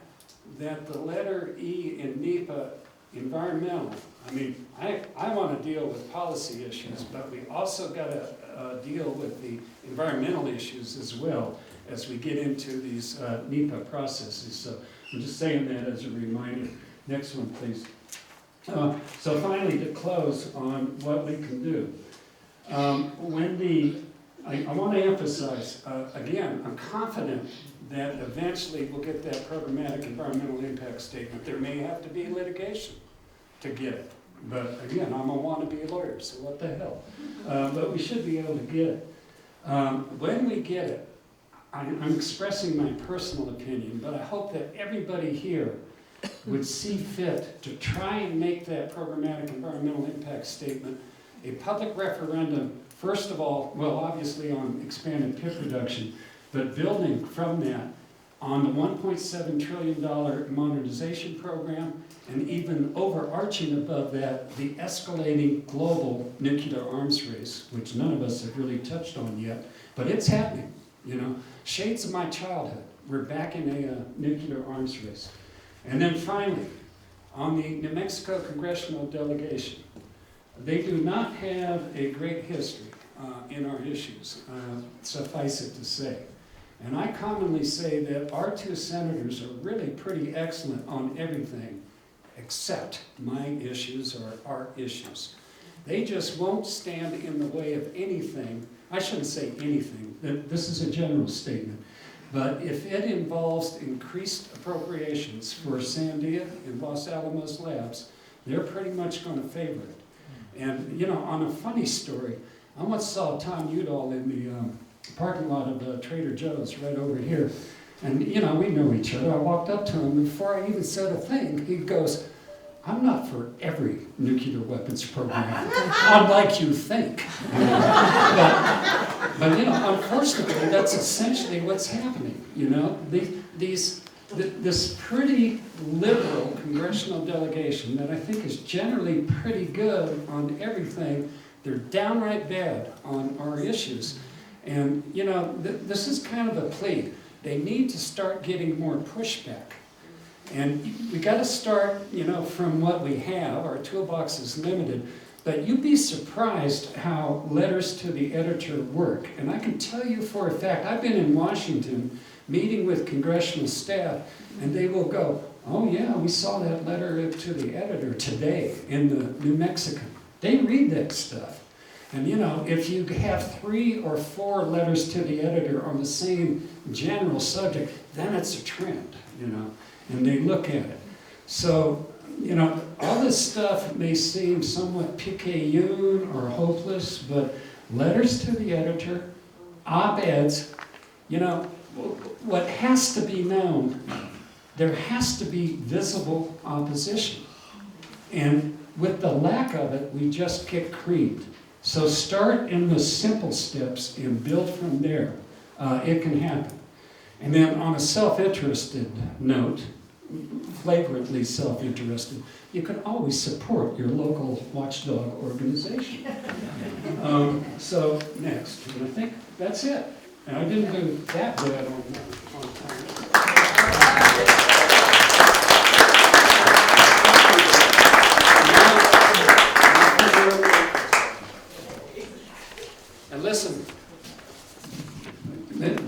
that the letter E in NEPA, environmental, I mean, I want to deal with policy issues, but we also got to deal with the environmental issues as well as we get into these NEPA processes. So I'm just saying that as a reminder. Next one, please. So finally, to close on what we can do. I want to emphasize, again, I'm confident that eventually we'll get that programmatic environmental impact statement. There may have to be litigation to get it. But again, I'm a wannabe lawyer, so what the hell? But we should be able to get it. When we get it, I'm expressing my personal opinion, but I hope that everybody here would see fit to try and make that programmatic environmental impact statement a public referendum, first of all, well, obviously on expanded PIP reduction, but building from that on the $1.7 trillion modernization program, and even overarching above that, the escalating global nuclear arms race, which none of us have really touched on yet, but it's happening, you know. Shades of my childhood, we're back in a nuclear arms race. And then finally, on the New Mexico congressional delegation, they do not have a great history in our issues, suffice it to say. And I commonly say that our 2 senators are really pretty excellent on everything except my issues or our issues. They just won't stand in the way of anything. I shouldn't say anything. This is a general statement. But if it involves increased appropriations for Sandia and Los Alamos labs, they're pretty much going to favor it. And, you know, on a funny story, I once saw Tom Udall in the parking lot of Trader Joe's right over here. And, you know, we know each other. I walked up to him, and before I even said a thing, he goes, I'm not for every nuclear weapons program, unlike you think. But you know, unfortunately, that's essentially what's happening. You know, this pretty liberal congressional delegation that I think is generally pretty good on everything, they're downright bad on our issues. And you know, this is kind of a plea. They need to start getting more pushback. And we got to start, you know, from what we have. Our toolbox is limited, but you'd be surprised how letters to the editor work. And I can tell you for a fact, I've been in Washington meeting with congressional staff, and they will go, "Oh yeah, we saw that letter to the editor today in the New Mexican." They read that stuff. And you know, if you have 3 or 4 letters to the editor on the same general subject, then it's a trend, you know. And they look at it. So, you know, all this stuff may seem somewhat picayune or hopeless, but letters to the editor, op-eds, you know, what has to be known, there has to be visible opposition. And with the lack of it, we just get creamed. So start in the simple steps and build from there. It can happen. And then on a self-interested note, flagrantly self-interested, you can always support your local watchdog organization. So next, and I think that's it. And I didn't do that bad on time. And listen,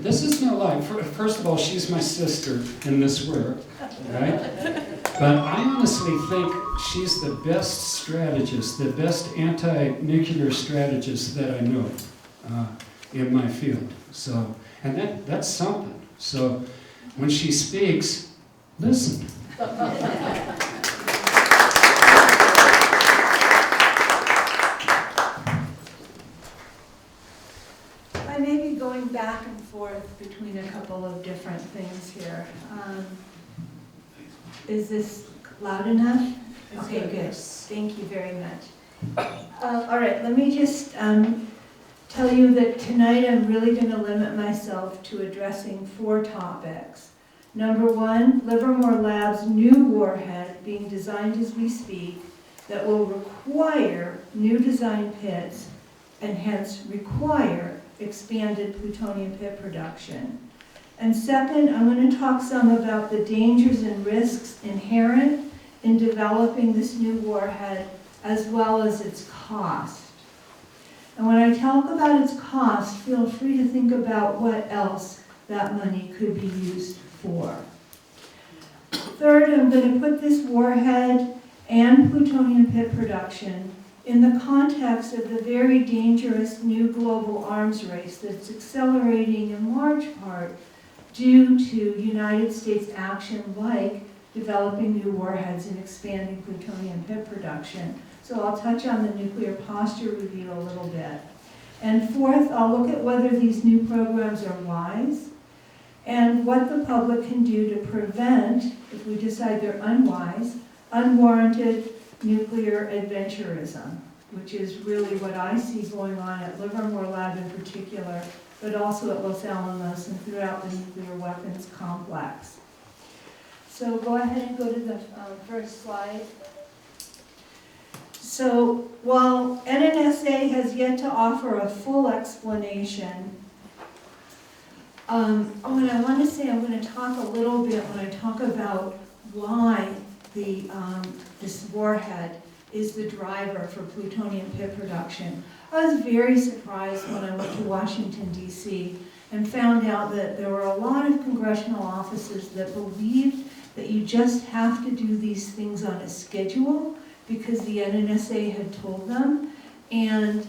this is no lie. First of all, she's my sister in this work, right? But I honestly think she's the best strategist, the best anti-nuclear strategist that I know in my field. So, and that's something. So, when she speaks, listen. I may be going back and forth between a couple of different things here. Is this loud enough? Okay, good. Thank you very much. All right, let me just tell you that tonight I'm really going to limit myself to addressing 4 topics. Number 1, Livermore Lab's new warhead being designed as we speak that will require new design pits and hence require expanded plutonium pit production. And second, I'm going to talk some about the dangers and risks inherent in developing this new warhead, as well as its cost. And when I talk about its cost, feel free to think about what else that money could be used for. Third, I'm going to put this warhead and plutonium pit production in the context of the very dangerous new global arms race that's accelerating in large part due to United States action like developing new warheads and expanding plutonium pit production. So I'll touch on the nuclear posture review a little bit. And fourth, I'll look at whether these new programs are wise and what the public can do to prevent, if we decide they're unwise, unwarranted nuclear adventurism, which is really what I see going on at Livermore Lab in particular, but also at Los Alamos and throughout the nuclear weapons complex. So go ahead and go to the first slide. So while NNSA has yet to offer a full explanation, and I want to say I'm going to talk a little bit when I talk about why this warhead is the driver for plutonium pit production. I was very surprised when I went to Washington, D.C. and found out that there were a lot of congressional offices that believed that you just have to do these things on a schedule because the NNSA had told them. And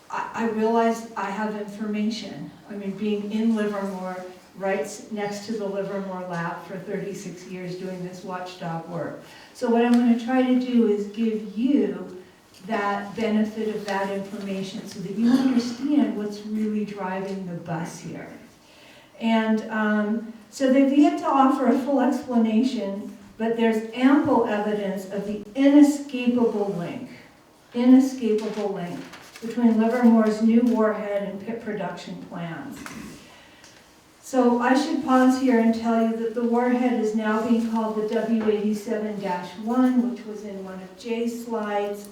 I realized I have information. I mean, being in Livermore, right next to the Livermore Lab for 36 years doing this watchdog work. So what I'm going to try to do is give you that benefit of that information so that you understand what's really driving the bus here. And so they've yet to offer a full explanation but there's ample evidence of the inescapable link between Livermore's new warhead and pit production plans. So I should pause here and tell you that the warhead is now being called the W87-1, which was in one of Jay's slides,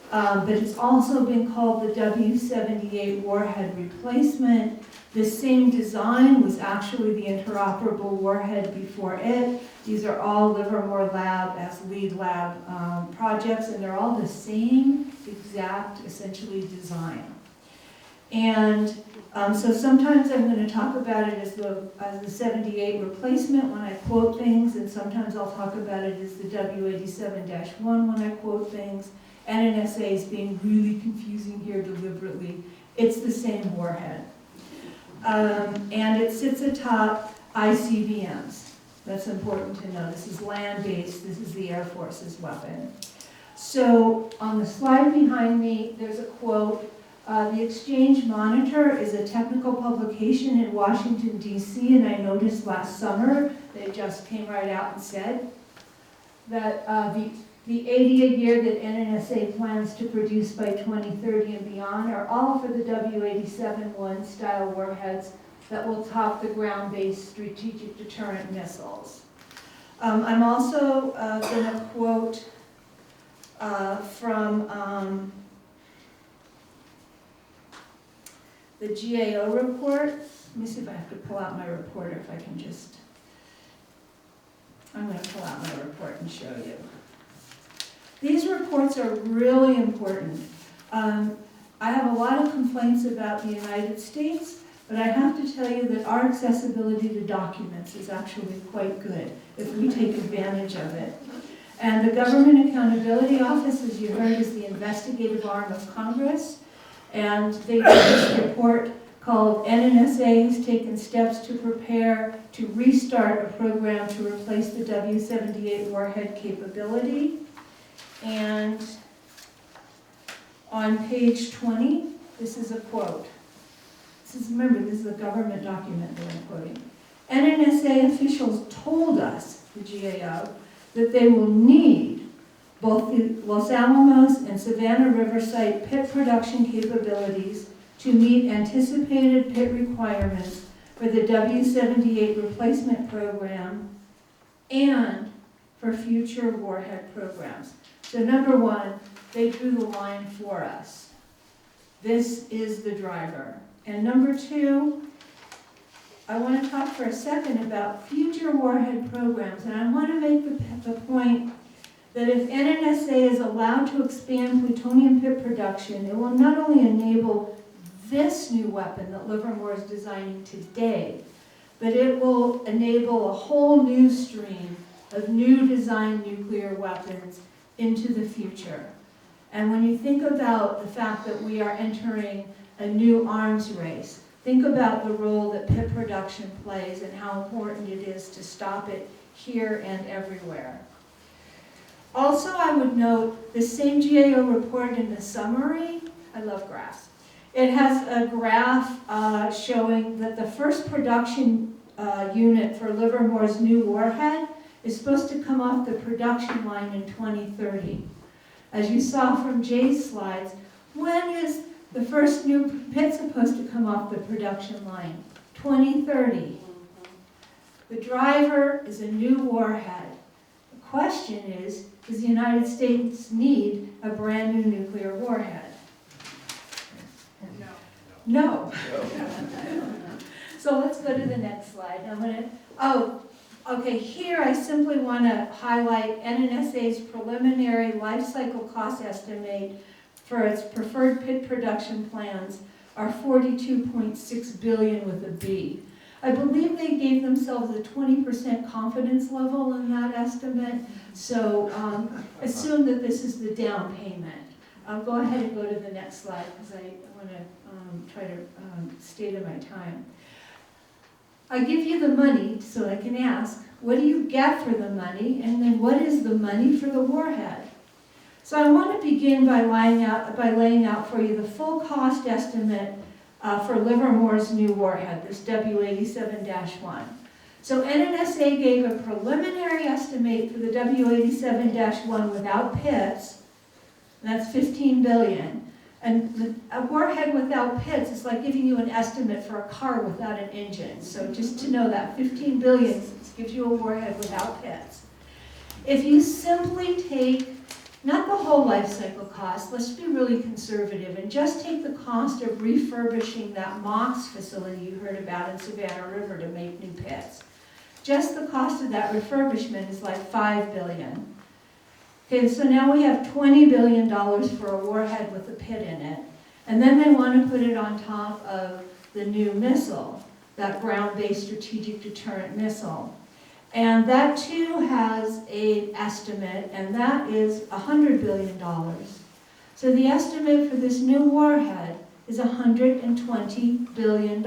but it's also been called the W78 warhead replacement. The same design was actually the interoperable warhead before it. These are all Livermore Lab as lead lab projects, and they're all the same exact, essentially, design. And so sometimes I'm going to talk about it as the 78 replacement when I quote things, and sometimes I'll talk about it as the W87-1 when I quote things. NNSA is being really confusing here deliberately. It's the same warhead. And it sits atop ICBMs. That's important to know. This is land-based. This is the Air Force's weapon. So on the slide behind me, there's a quote. The Exchange Monitor is a technical publication in Washington, D.C., and I noticed last summer they just came right out and said that the 80 a year that NNSA plans to produce by 2030 and beyond are all for the W87-1 style warheads that will top the ground-based strategic deterrent missiles. I'm also going to quote from the GAO report. Let me see if I have to pull out my report, or if I can just, I'm going to pull out my report and show you. These reports are really important. I have a lot of complaints about the United States, but I have to tell you that our accessibility to documents is actually quite good if we take advantage of it. And the Government Accountability Office, as you heard, is the investigative arm of Congress, and they did this report called NNSA has taken steps to prepare to restart a program to replace the W78 warhead capability. And on page 20, this is a quote. Remember, this is a government document that I'm quoting. NNSA officials told us, the GAO, that they will need both the Los Alamos and Savannah River site pit production capabilities to meet anticipated pit requirements for the W78 replacement program and for future warhead programs. So number one, they drew the line for us. This is the driver. And number two, I want to talk for a second about future warhead programs. And I want to make the point that if NNSA is allowed to expand plutonium pit production, it will not only enable this new weapon that Livermore is designing today, but it will enable a whole new stream of new design nuclear weapons into the future. And when you think about the fact that we are entering a new arms race, think about the role that pit production plays and how important it is to stop it here and everywhere. Also, I would note the same GAO report in the summary. I love graphs. It has a graph showing that the first production unit for Livermore's new warhead is supposed to come off the production line in 2030. As you saw from Jay's slides, when is the first new pit supposed to come off the production line? 2030. The driver is a new warhead. The question is, does the United States need a brand new nuclear warhead? No. So let's go to the next slide. Okay, here I simply want to highlight NNSA's preliminary life cycle cost estimate for its preferred pit production plans are $42.6 billion with a B. I believe they gave themselves a 20% confidence level in that estimate, so assume that this is the down payment. I'll go ahead and go to the next slide because I want to try to stay to my time. I give you the money so I can ask, what do you get for the money, and then what is the money for the warhead? So I want to begin by laying out for you the full cost estimate for Livermore's new warhead, this W87-1. So NNSA gave a preliminary estimate for the W87-1 without pits, and that's 15 billion. And a warhead without pits is like giving you an estimate for a car without an engine. So just to know that 15 billion gives you a warhead without pits. If you simply take, not the whole life cycle cost, let's be really conservative and just take the cost of refurbishing that MOX facility you heard about in Savannah River to make new pits. Just the cost of that refurbishment is like 5 billion. Okay, so now we have $20 billion for a warhead with a pit in it. And then they want to put it on top of the new missile, that ground-based strategic deterrent missile. And that too has an estimate, and that is $100 billion. So the estimate for this new warhead is $120 billion.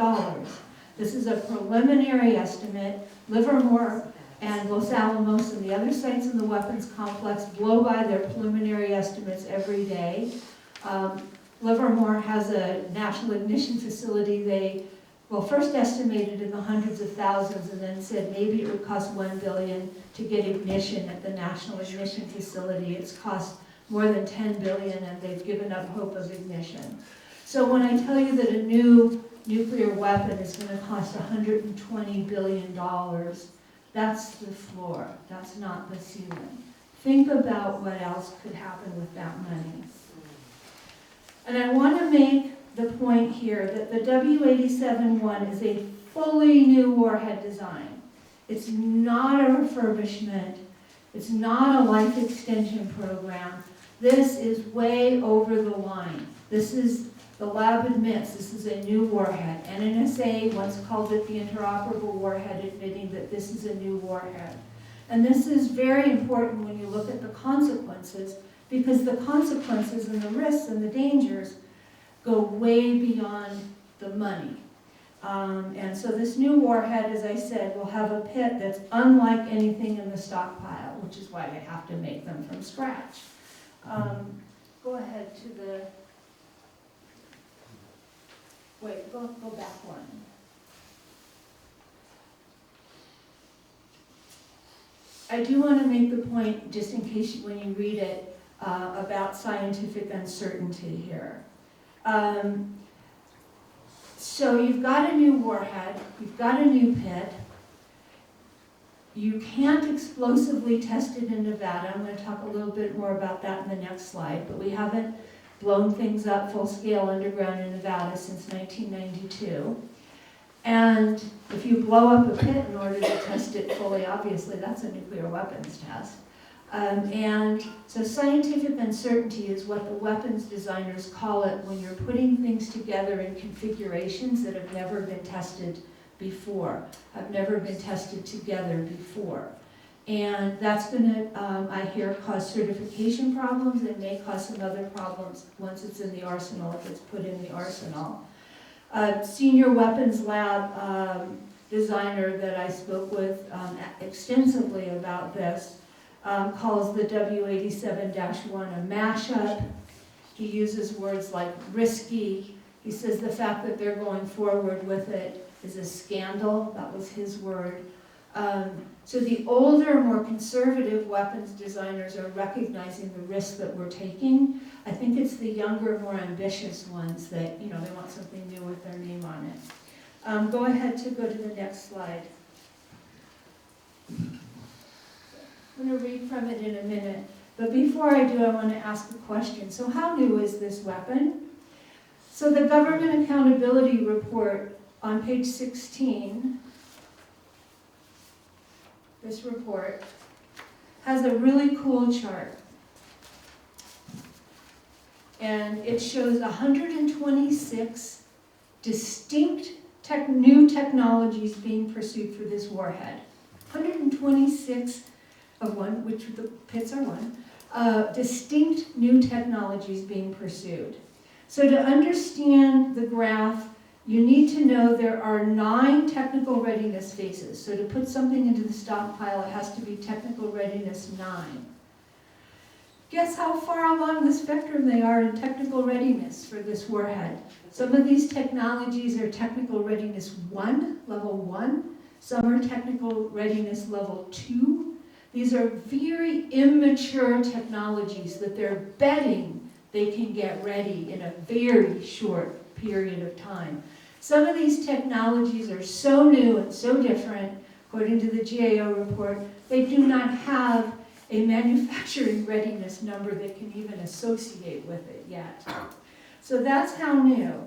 This is a preliminary estimate. Livermore and Los Alamos and the other sites in the weapons complex blow by their preliminary estimates every day. Livermore has a national ignition facility. They, well, first estimated in the hundreds of thousands and then said maybe it would cost $1 billion to get ignition at the national ignition facility. It's cost more than $10 billion and they've given up hope of ignition. So when I tell you that a new nuclear weapon is going to cost $120 billion, that's the floor, that's not the ceiling. Think about what else could happen with that money. And I want to make the point here that the W87-1 is a fully new warhead design. It's not a refurbishment. It's not a life extension program. This is way over the line. This is, the lab admits, this is a new warhead. NNSA once called it the interoperable warhead, admitting that this is a new warhead. And this is very important when you look at the consequences, because the consequences and the risks and the dangers go way beyond the money. And so this new warhead, as I said, will have a pit that's unlike anything in the stockpile, which is why they have to make them from scratch. Go ahead to the, wait, go back one. I do want to make the point, just in case when you read it, about scientific uncertainty here. So you've got a new warhead, you've got a new pit, you can't explosively test it in Nevada. I'm going to talk a little bit more about that in the next slide, but we haven't blown things up full scale underground in Nevada since 1992. And if you blow up a pit in order to test it fully, obviously that's a nuclear weapons test. And so scientific uncertainty is what the weapons designers call it when you're putting things together in configurations that have never been tested before, have never been tested together before. And that's going to, I hear, cause certification problems. It may cause some other problems once it's in the arsenal, if it's put in the arsenal. Senior weapons lab designer that I spoke with extensively about this calls the W87-1 a mashup. He uses words like risky. He says the fact that they're going forward with it is a scandal. That was his word. So the older, more conservative weapons designers are recognizing the risk that we're taking. I think it's the younger, more ambitious ones that, they want something new with their name on it. Go ahead to go to the next slide. I'm going to read from it in a minute. But before I do, I want to ask a question. So how new is this weapon? So the Government Accountability Report on page 16, this report, has a really cool chart. And it shows 126 distinct new technologies being pursued for this warhead. 126 of one, which the pits are one, distinct new technologies being pursued. So to understand the graph, you need to know there are 9 technical readiness phases. So to put something into the stockpile, it has to be technical readiness 9. Guess how far along the spectrum they are in technical readiness for this warhead. Some of these technologies are technical readiness 1, level 1. Some are technical readiness level 2. These are very immature technologies that they're betting they can get ready in a very short period of time. Some of these technologies are so new and so different, according to the GAO report, they do not have a manufacturing readiness number that can even associate with it yet. So that's how new.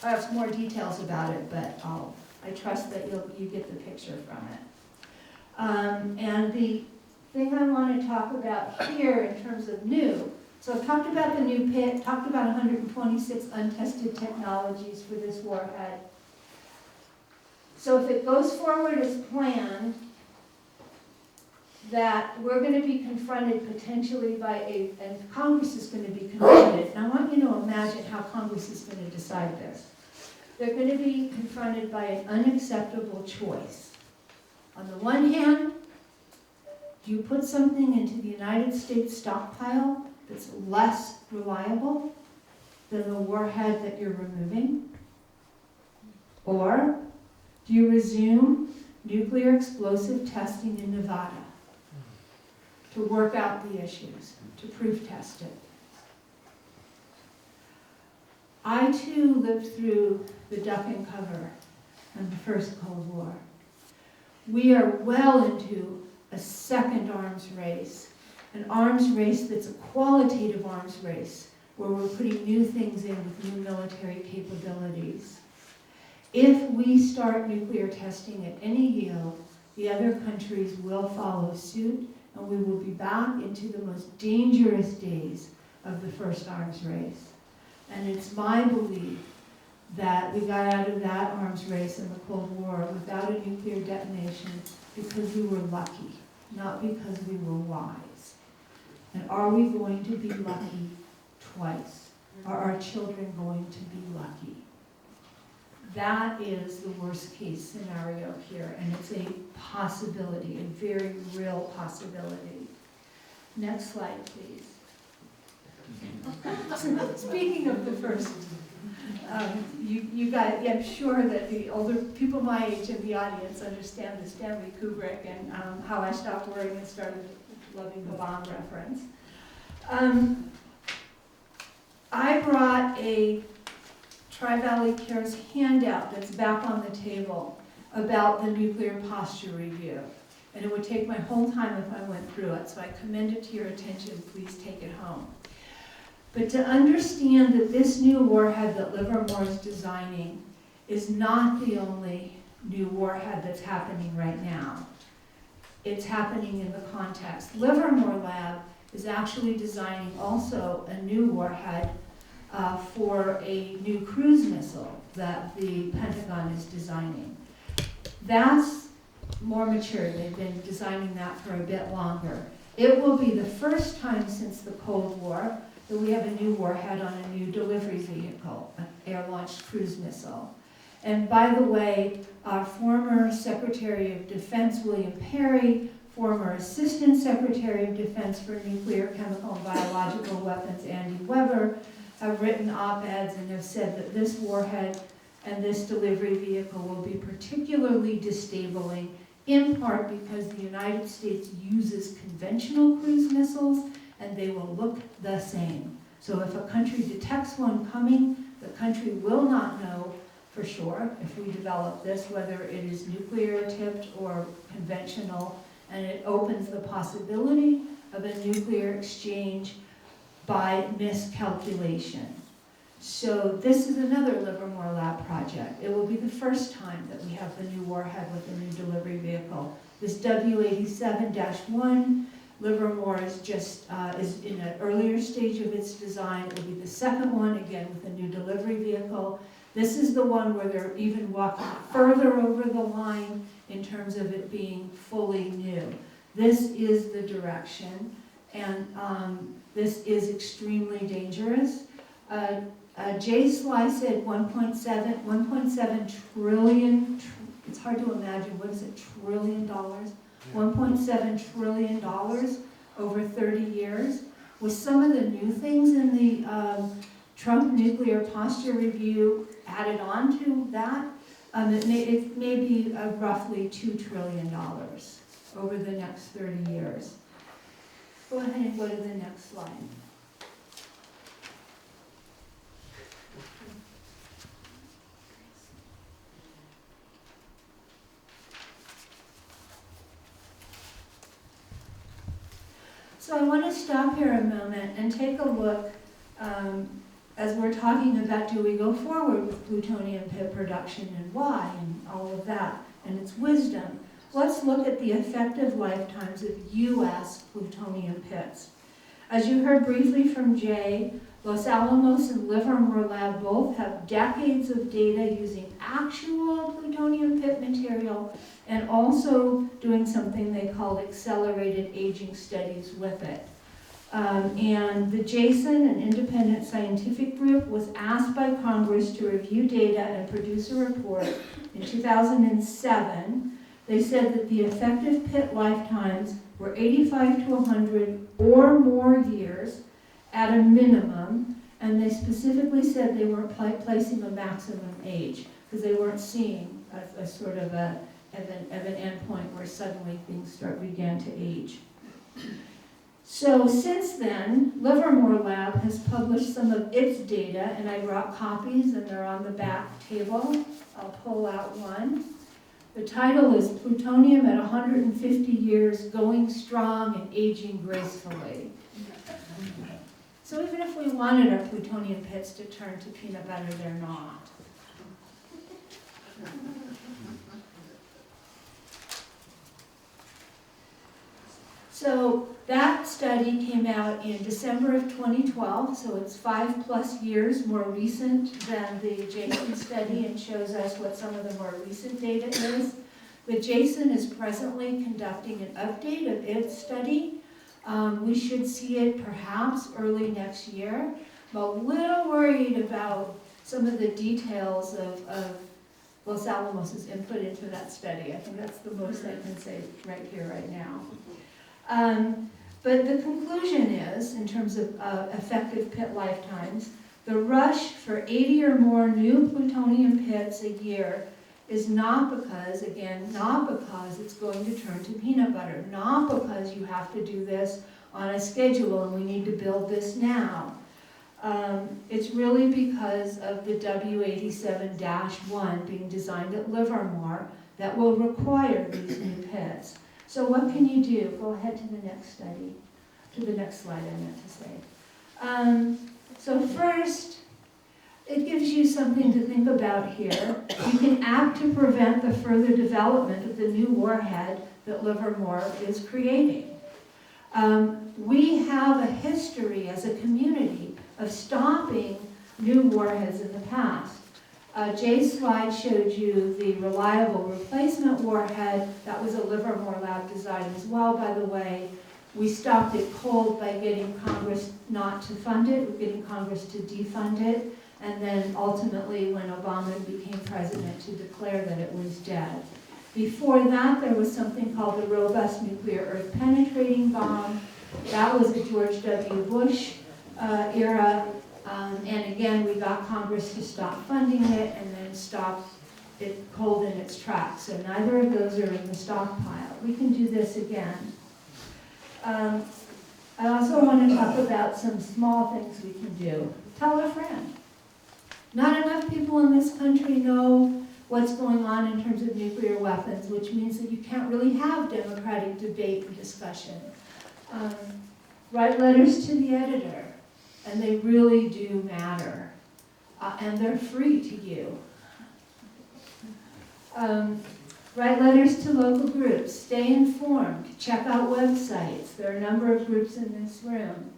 I have some more details about it, but I trust that you get the picture from it. And the thing I want to talk about here in terms of new, so I've talked about the new pit, talked about 126 untested technologies for this warhead. So if it goes forward as planned, that we're going to be confronted potentially by and Congress is going to be confronted. And I want you to imagine how Congress is going to decide this. They're going to be confronted by an unacceptable choice. On the one hand, do you put something into the United States stockpile that's less reliable than the warhead that you're removing? Or do you resume nuclear explosive testing in Nevada to work out the issues, to proof test it? I too lived through the duck and cover and the first Cold War. We are well into a second arms race, an arms race that's a qualitative arms race, where we're putting new things in with new military capabilities. If we start nuclear testing at any yield, the other countries will follow suit, and we will be back into the most dangerous days of the first arms race. And it's my belief that we got out of that arms race in the Cold War without a nuclear detonation because we were lucky, not because we were wise. And are we going to be lucky twice? Are our children going to be lucky? That is the worst case scenario here, and it's a possibility, a very real possibility. Next slide, please. Speaking of the first, you got, I'm sure that the older people my age in the audience understand the Stanley Kubrick and how I stopped worrying and started loving the Bond reference. I brought a Tri-Valley Cares handout that's back on the table about the nuclear posture review. And it would take my whole time if I went through it, so I commend it to your attention. Please take it home. But to understand that this new warhead that Livermore is designing is not the only new warhead that's happening right now. It's happening in the context. Livermore Lab is actually designing also a new warhead for a new cruise missile that the Pentagon is designing. That's more mature. They've been designing that for a bit longer. It will be the first time since the Cold War that we have a new warhead on a new delivery vehicle, an air-launched cruise missile. And by the way, our former Secretary of Defense, William Perry, former Assistant Secretary of Defense for Nuclear, Chemical, and Biological Weapons, Andy Weber, have written op-eds and have said that this warhead and this delivery vehicle will be particularly disabling, in part because the United States uses conventional cruise missiles and they will look the same. So if a country detects one coming, the country will not know for sure if we develop this, whether it is nuclear tipped or conventional, and it opens the possibility of a nuclear exchange by miscalculation. So this is another Livermore Lab project. It will be the first time that we have the new warhead with a new delivery vehicle. This W87-1, Livermore is just is in an earlier stage of its design. It will be the second one, again with a new delivery vehicle. This is the one where they're even walking further over the line in terms of it being fully new. This is the direction, and this is extremely dangerous. Jay Sly said 1.7 trillion, it's hard to imagine, what is it, trillion dollars? $1.7 trillion over 30 years. With some of the new things in the Trump nuclear posture review added on to that, it may be roughly $2 trillion over the next 30 years. Go ahead and go to the next slide. So I want to stop here a moment and take a look, as we're talking about, do we go forward with plutonium pit production and why, and all of that, and its wisdom. Let's look at the effective lifetimes of U.S. plutonium pits. As you heard briefly from Jay, Los Alamos and Livermore Lab both have decades of data using actual plutonium pit material and also doing something they called accelerated aging studies with it. And the Jason, an independent scientific group, was asked by Congress to review data and produce a report in 2007. They said that the effective pit lifetimes were 85 to 100 or more years at a minimum, and they specifically said they weren't placing a maximum age because they weren't seeing a sort of an endpoint where suddenly things began to age. So since then, Livermore Lab has published some of its data, and I brought copies, and they're on the back table. I'll pull out one. The title is Plutonium at 150 Years, Going Strong and Aging Gracefully. So even if we wanted our plutonium pits to turn to peanut butter, they're not. So that study came out in December of 2012, so it's 5+ years more recent than the Jason study and shows us what some of the more recent data is. The Jason is presently conducting an update of its study. We should see it perhaps early next year. I'm a little worried about some of the details of Los Alamos' input into that study. I think that's the most I can say right here, right now. But the conclusion is, in terms of effective pit lifetimes, the rush for 80 or more new plutonium pits a year is not because, again, not because it's going to turn to peanut butter, not because you have to do this on a schedule and we need to build this now. It's really because of the W87-1 being designed at Livermore that will require these new pits. So what can you do? Go ahead to the next study, to the next slide I meant to say. So first, it gives you something to think about here. You can act to prevent the further development of the new warhead that Livermore is creating. We have a history as a community of stopping new warheads in the past. Jay's slide showed you the reliable replacement warhead. That was a Livermore Lab design as well, by the way. We stopped it cold by getting Congress not to fund it, we're getting Congress to defund it, and then ultimately when Obama became president to declare that it was dead. Before that, there was something called the Robust Nuclear Earth Penetrating Bomb. That was the George W. Bush era. And again, we got Congress to stop funding it and then stop it cold in its tracks. So neither of those are in the stockpile. We can do this again. I also want to talk about some small things we can do. Tell a friend. Not enough people in this country know what's going on in terms of nuclear weapons, which means that you can't really have democratic debate and discussion. Write letters to the editor. And they really do matter. And they're free to you. Write letters to local groups. Stay informed. Check out websites. There are a number of groups in this room.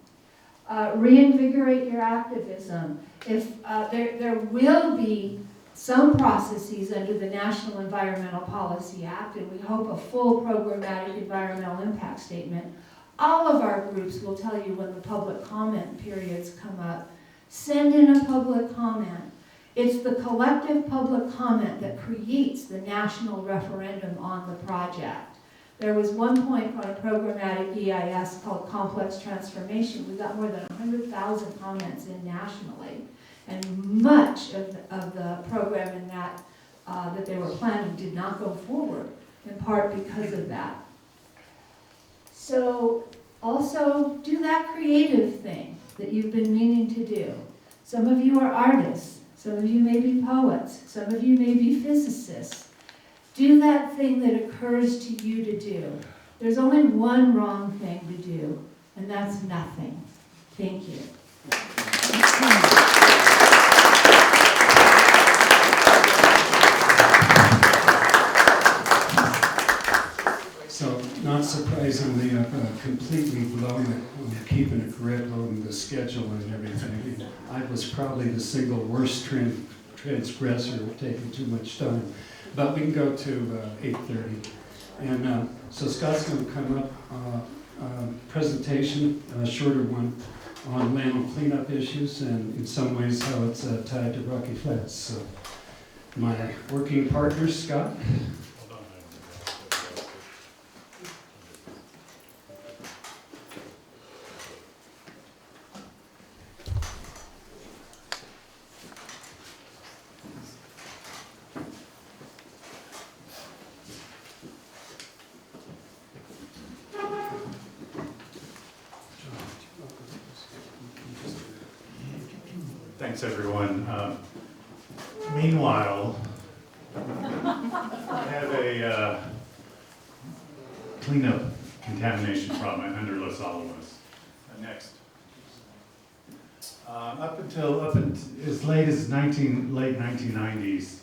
Reinvigorate your activism. If there will be some processes under the National Environmental Policy Act, and we hope a full programmatic environmental impact statement. All of our groups will tell you when the public comment periods come up. Send in a public comment. It's the collective public comment that creates the national referendum on the project. There was one point on a programmatic EIS called Complex Transformation. We got more than 100,000 comments in nationally. And much of the program in that that they were planning did not go forward, in part because of that. So also do that creative thing that you've been meaning to do. Some of you are artists, some of you may be poets, some of you may be physicists. Do that thing that occurs to you to do. There's only one wrong thing to do, and that's nothing. Thank you. So, not surprisingly, I've completely blown it on keeping a grip on the schedule and everything. I was probably the single worst transgressor of taking too much time. But we can go to 8:30. And so Scott's going to come up, presentation, a shorter one, on land cleanup issues and in some ways how it's tied to Rocky Flats. So my working partner, Scott. Thanks, everyone. Meanwhile, I have a cleanup contamination problem under Los Alamos. Next. Up until as late as late 1990s,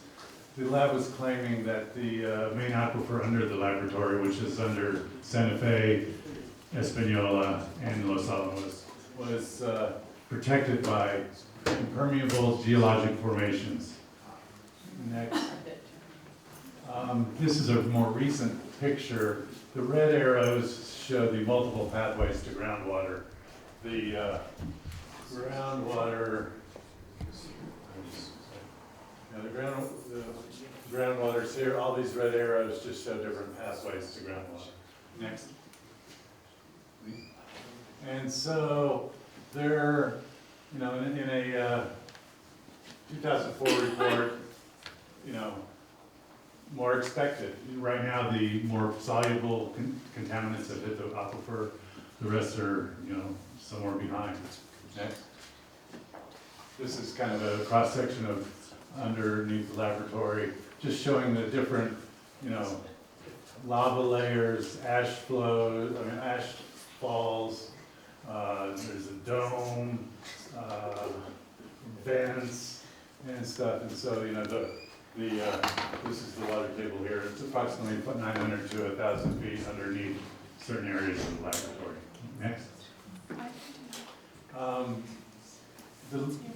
the lab was claiming that the main aquifer under the laboratory, which is under Santa Fe, Espanola, and Los Alamos, was protected by impermeable geologic formations. Next. This is a more recent picture. The red arrows show the multiple pathways to groundwater. The groundwater, the groundwater's here. All these red arrows just show different pathways to groundwater. Next. And so there, in a 2004 report, more expected. Right now, the more soluble contaminants have hit the aquifer. The rest are, somewhere behind. Next. This is kind of a cross-section of underneath the laboratory, just showing the different, lava layers, ash falls. There's a dome, vents, and stuff. And so, this is the water table here. It's approximately 900 to 1,000 feet underneath certain areas of the laboratory. Next.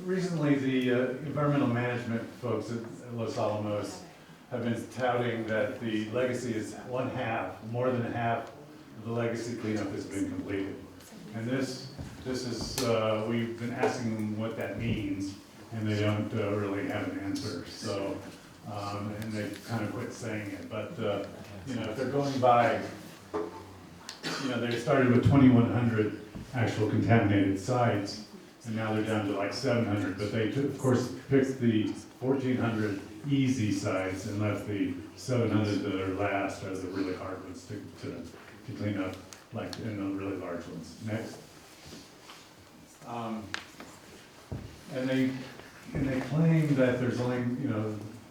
Recently, the environmental management folks at Los Alamos have been touting that the legacy is more than half of the legacy cleanup has been completed. And this is, we've been asking them what that means, and they don't really have an answer. So, and they've kind of quit saying it. But, if they're going by, they started with 2,100 actual contaminated sites, and now they're down to like 700. But they, of course, picked the 1,400 easy sites and left the 700 that are last are the really hard ones to clean up, like in the really large ones. Next. And they claim that there's only,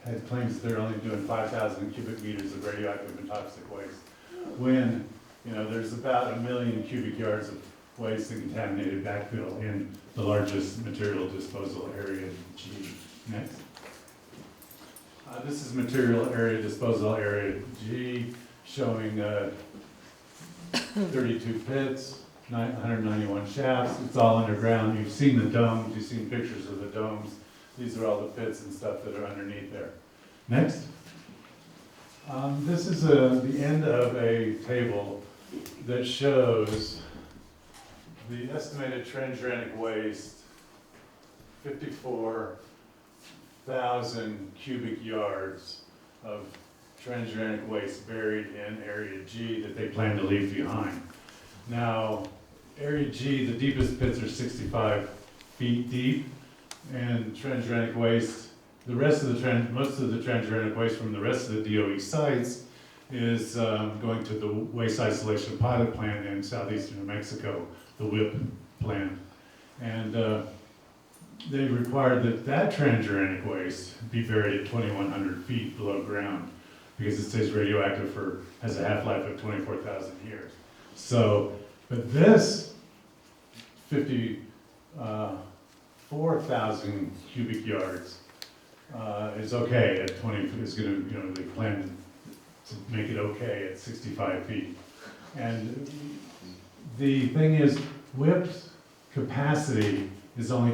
had claims that they're only doing 5,000 cubic meters of radioactive and toxic waste, when, there's about 1 million cubic yards of waste and contaminated backfill in the largest material disposal area, G. Next. This is material area disposal area G, showing 32 pits, 191 shafts. It's all underground. You've seen the domes. You've seen pictures of the domes. These are all the pits and stuff that are underneath there. Next. This is the end of a table that shows the estimated transuranic waste, 54,000 cubic yards of transuranic waste buried in Area G that they plan to leave behind. Now, Area G, the deepest pits are 65 feet deep, and transuranic waste, most of the transuranic waste from the rest of the DOE sites is going to the Waste Isolation Pilot Plant in southeastern New Mexico, the WIP plant. And they required that transuranic waste be buried at 2,100 feet below ground because it stays radioactive has a half-life of 24,000 years. So, but this 54,000 cubic yards is okay at 20, is gonna, they plan to make it okay at 65 feet. And the thing is, WIP's capacity is only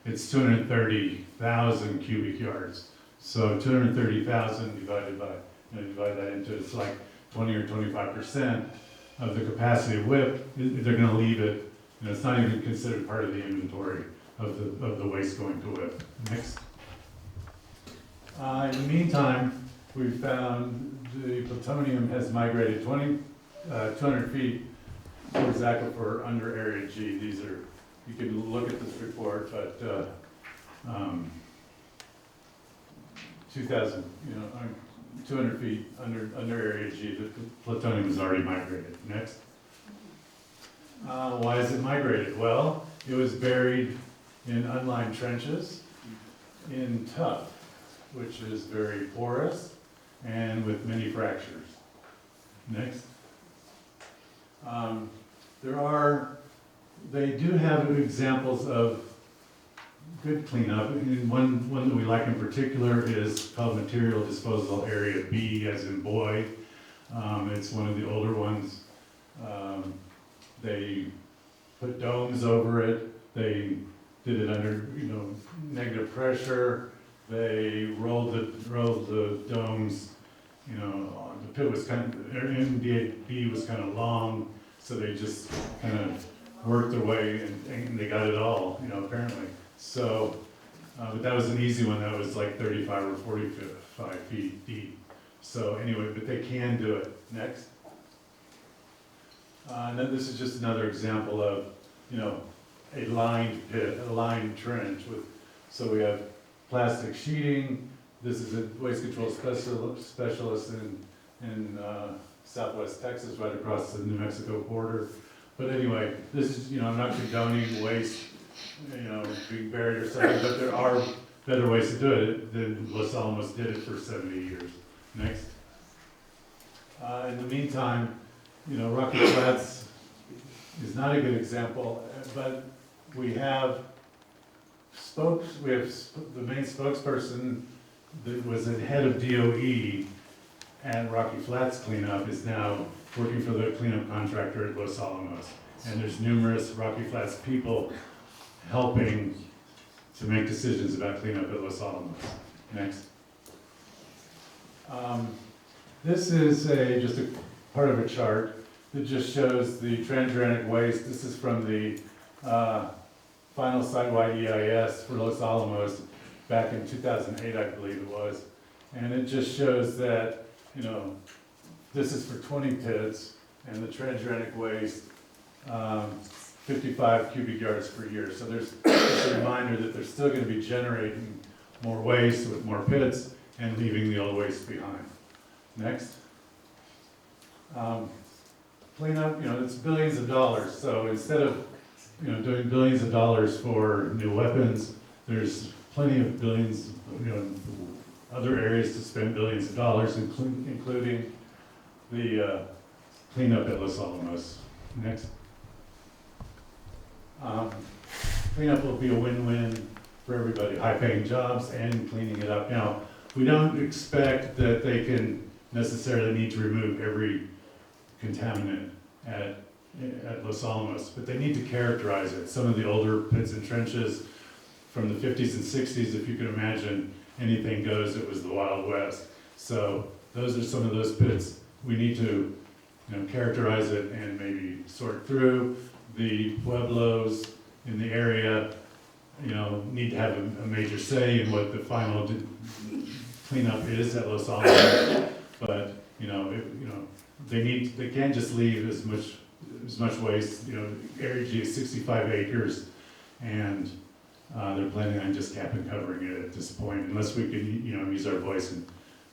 it's 230,000 cubic yards. So 230,000 divided by, divide that into, it's like 20 or 25% of the capacity of WIP, they're gonna leave it, it's not even considered part of the inventory of the waste going to WIP. Next. In the meantime, we found the plutonium has migrated 200 feet towards aquifer under Area G. These are, you can look at this report, but 2,000, 200 feet under Area G, the plutonium is already migrated. Next. Why is it migrated? Well, it was buried in unlined trenches in tuff, which is very porous and with many fractures. Next. They do have examples of good cleanup. And one that we like in particular is called Material Disposal Area B, as in boy. It's one of the older ones. They put domes over it. They did it under, negative pressure. They rolled the domes. The pit was MDB was kind of long, so they just kind of worked their way and they got it all, apparently. So, but that was an easy one. That was like 35 or 45 feet deep. So anyway, but they can do it. Next. And then this is just another example of, a lined pit, a lined trench with, so we have plastic sheeting. This is a waste control specialist in Southwest Texas, right across the New Mexico border. But anyway, this is, I'm not condoning waste, being buried or something, but there are better ways to do it than Los Alamos did it for 70 years. Next. In the meantime, Rocky Flats is not a good example, but we have the main spokesperson that was the head of DOE at Rocky Flats cleanup is now working for the cleanup contractor at Los Alamos. And there's numerous Rocky Flats people helping to make decisions about cleanup at Los Alamos. Next. This is just a part of a chart that just shows the transuranic waste. This is from the final site-wide EIS for Los Alamos back in 2008, I believe it was. And it just shows that, this is for 20 pits, and the transuranic waste, 55 cubic yards per year. So there's just a reminder that they're still going to be generating more waste with more pits and leaving the old waste behind. Next. Cleanup, it's billions of dollars. So instead of, doing billions of dollars for new weapons, there's plenty of billions, other areas to spend billions of dollars, including the cleanup at Los Alamos. Next. Cleanup will be a win-win for everybody, high-paying jobs and cleaning it up. Now, we don't expect that they can necessarily need to remove every contaminant at Los Alamos, but they need to characterize it. Some of the older pits and trenches from the 50s and 60s, if you can imagine, anything goes, it was the Wild West. So those are some of those pits. We need to characterize it and maybe sort through. The pueblos in the area, need to have a major say in what the final cleanup is at Los Alamos, but, they can't just leave as much waste, area G is 65 acres, and they're planning on just cap and covering it at this point, unless we can, use our voice and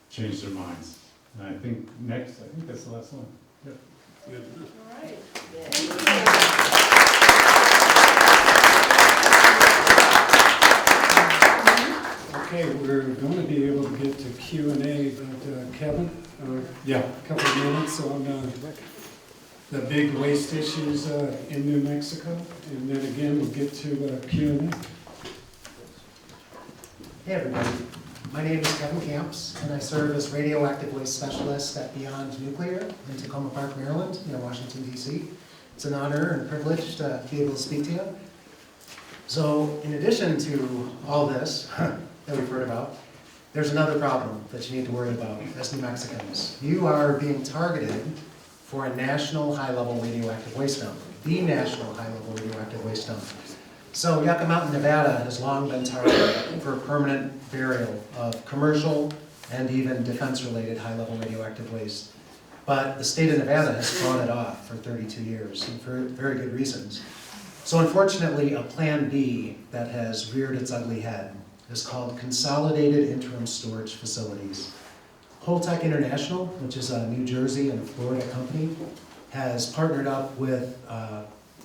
change their minds. And I think that's the last one. Yep. All right. Okay, we're going to be able to get to Q&A, but Kevin, a couple of minutes on the big waste issues in New Mexico, and then again we'll get to Q&A. Hey everybody, my name is Kevin Camps, and I serve as radioactive waste specialist at Beyond Nuclear in Tacoma Park, Maryland, near Washington, D.C. It's an honor and privilege to be able to speak to you. So, in addition to all this that we've heard about, there's another problem that you need to worry about as New Mexicans. You are being targeted for a national high-level radioactive waste dump, the national high-level radioactive waste dump. So Yucca Mountain, Nevada has long been targeted for permanent burial of commercial and even defense-related high-level radioactive waste. But the state of Nevada has thrown it off for 32 years, and for very good reasons. So unfortunately, a Plan B that has reared its ugly head is called Consolidated Interim Storage Facilities. Holtec International, which is a New Jersey and Florida company, has partnered up with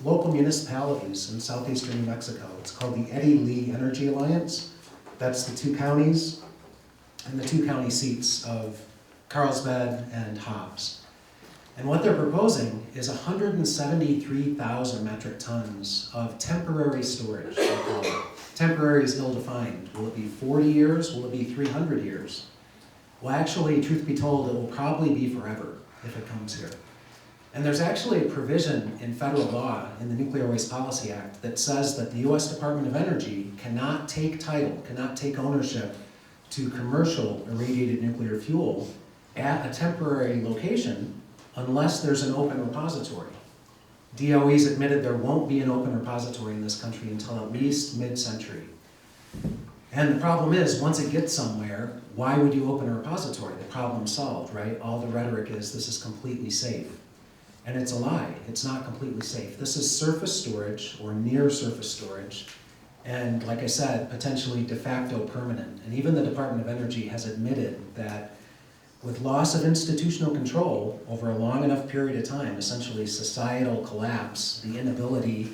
local municipalities in southeastern New Mexico. It's called the Eddie Lee Energy Alliance. That's the two counties and the two county seats of Carlsbad and Hobbs. And what they're proposing is 173,000 metric tons of temporary storage. Temporary is ill-defined. Will it be 40 years? Will it be 300 years? Well, actually, truth be told, it will probably be forever if it comes here. And there's actually a provision in federal law in the Nuclear Waste Policy Act that says that the U.S. Department of Energy cannot take title, cannot take ownership to commercial irradiated nuclear fuel at a temporary location unless there's an open repository. DOE's admitted there won't be an open repository in this country until at least mid-century. And the problem is, once it gets somewhere, why would you open a repository? The problem's solved, right? All the rhetoric is this is completely safe. And it's a lie. It's not completely safe. This is surface storage or near surface storage. And like I said, potentially de facto permanent. And even the Department of Energy has admitted that with loss of institutional control over a long enough period of time, essentially societal collapse, the inability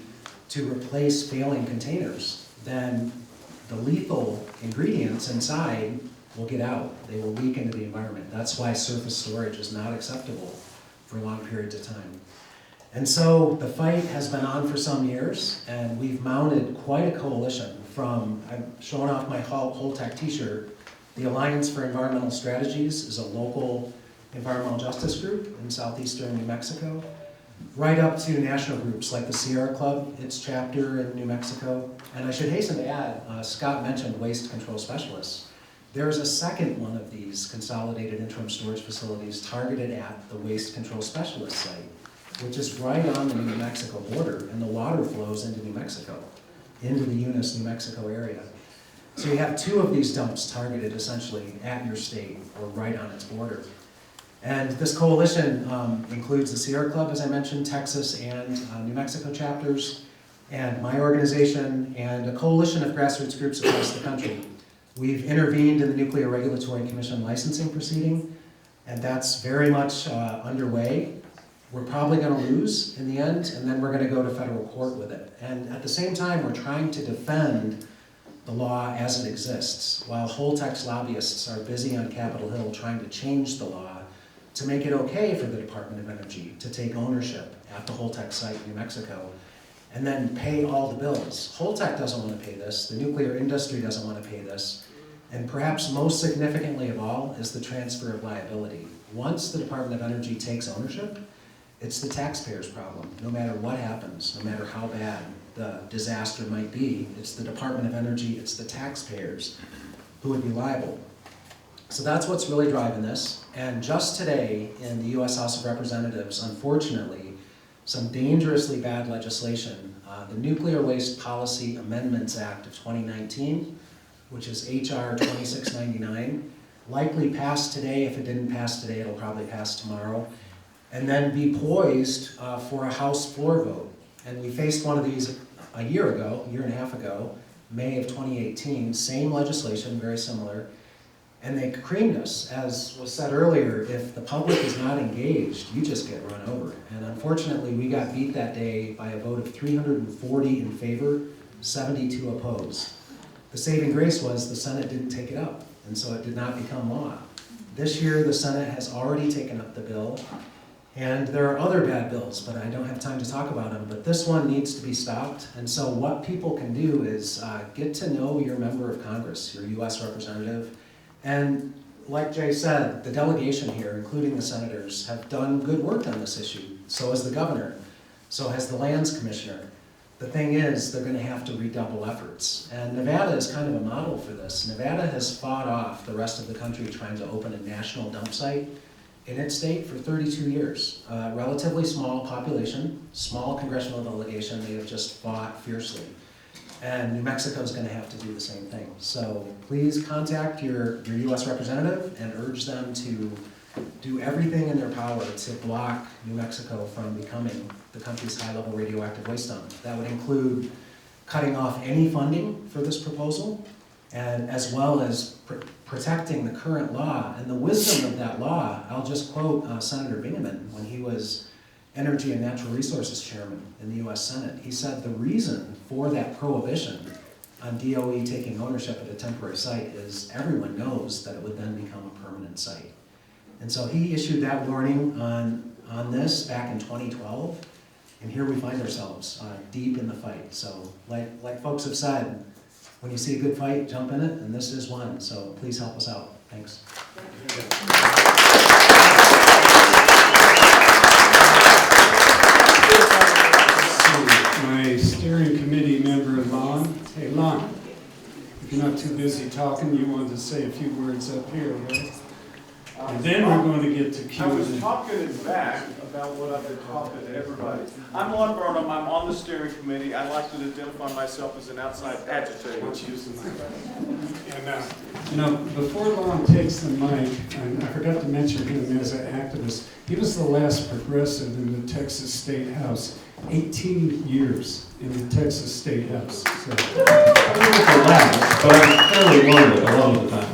to replace failing containers, then the lethal ingredients inside will get out. They will leak into the environment. That's why surface storage is not acceptable for long periods of time. And so the fight has been on for some years, and we've mounted quite a coalition from, I'm showing off my Holtec t-shirt. The Alliance for Environmental Strategies is a local environmental justice group in southeastern New Mexico, right up to national groups like the Sierra Club, its chapter in New Mexico. And I should hasten to add, Scott mentioned waste control specialists. There's a second one of these consolidated interim storage facilities targeted at the waste control specialist site, which is right on the New Mexico border, and the water flows into New Mexico, into the Eunice, New Mexico area. So you have two of these dumps targeted essentially at your state or right on its border. And this coalition includes the Sierra Club, as I mentioned, Texas and New Mexico chapters, and my organization, and a coalition of grassroots groups across the country. We've intervened in the Nuclear Regulatory Commission licensing proceeding, and that's very much underway. We're probably going to lose in the end, and then we're going to go to federal court with it. And at the same time, we're trying to defend the law as it exists, while Holtec's lobbyists are busy on Capitol Hill trying to change the law to make it okay for the Department of Energy to take ownership at the Holtec site in New Mexico and then pay all the bills. Holtec doesn't want to pay this, the nuclear industry doesn't want to pay this, and perhaps most significantly of all is the transfer of liability. Once the Department of Energy takes ownership, it's the taxpayer's problem. No matter what happens, no matter how bad the disaster might be, it's the Department of Energy, it's the taxpayers who would be liable. So that's what's really driving this. And just today in the U.S. House of Representatives, unfortunately, some dangerously bad legislation, the Nuclear Waste Policy Amendments Act of 2019, which is H.R. 2699, likely pass today. If it didn't pass today, it'll probably pass tomorrow. And then be poised for a House floor vote. And we faced one of these a year and a half ago, May of 2018, same legislation, very similar. And they creamed us. As was said earlier, if the public is not engaged, you just get run over. And unfortunately, we got beat that day by a vote of 340 in favor, 72 opposed. The saving grace was the Senate didn't take it up, and so it did not become law. This year, the Senate has already taken up the bill, and there are other bad bills, but I don't have time to talk about them. But this one needs to be stopped, and so what people can do is get to know your member of Congress, your U.S. representative, and like Jay said, the delegation here, including the senators, have done good work on this issue. So has the governor, so has the lands commissioner. The thing is, they're gonna have to redouble efforts. And Nevada is kind of a model for this. Nevada has fought off the rest of the country trying to open a national dump site in its state for 32 years. Relatively small population, small congressional delegation, they have just fought fiercely. And New Mexico is going to have to do the same thing. So please contact your U.S. representative and urge them to do everything in their power to block New Mexico from becoming the country's high-level radioactive waste dump. That would include cutting off any funding for this proposal, and as well as protecting the current law. And the wisdom of that law, I'll just quote Senator Bingaman when he was Energy and Natural Resources Chairman in the U.S. Senate. He said the reason for that prohibition on DOE taking ownership of a temporary site is everyone knows that it would then become a permanent site. And so he issued that warning on this back in 2012, and here we find ourselves deep in the fight. So like folks have said, when you see a good fight, jump in it, and this is one. So please help us out. Thanks. My steering committee member, Lon. Hey, Lon, if you're not too busy talking, you wanted to say a few words up here, right? And then we're going to get to Q&A. I was talking in back about what I've been talking to everybody. I'm Lon Burnham, I'm on the steering committee. I'd like to identify myself as an outside agitator. And before Lon takes the mic, and I forgot to mention him as an activist, he was the last progressive in the Texas State House. 18 years in the Texas State House. So, I don't know if it lasts, but I'm fairly learned a lot of the time.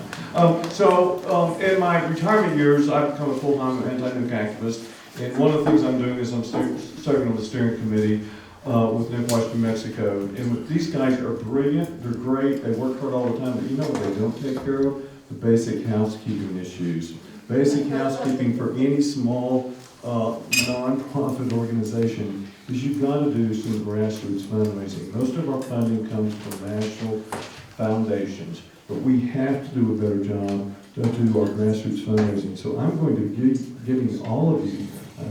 In my retirement years, I've become a full-time anti-nuke activist, and one of the things I'm doing is I'm serving on the steering committee with New Mexico. And these guys are brilliant, they're great, they work hard all the time, but you know what they don't take care of? The basic housekeeping issues. Basic housekeeping for any small non-profit organization is you've got to do some grassroots fundraising. Most of our funding comes from national foundations, but we have to do a better job to do our grassroots fundraising. So I'm going to be giving all of you a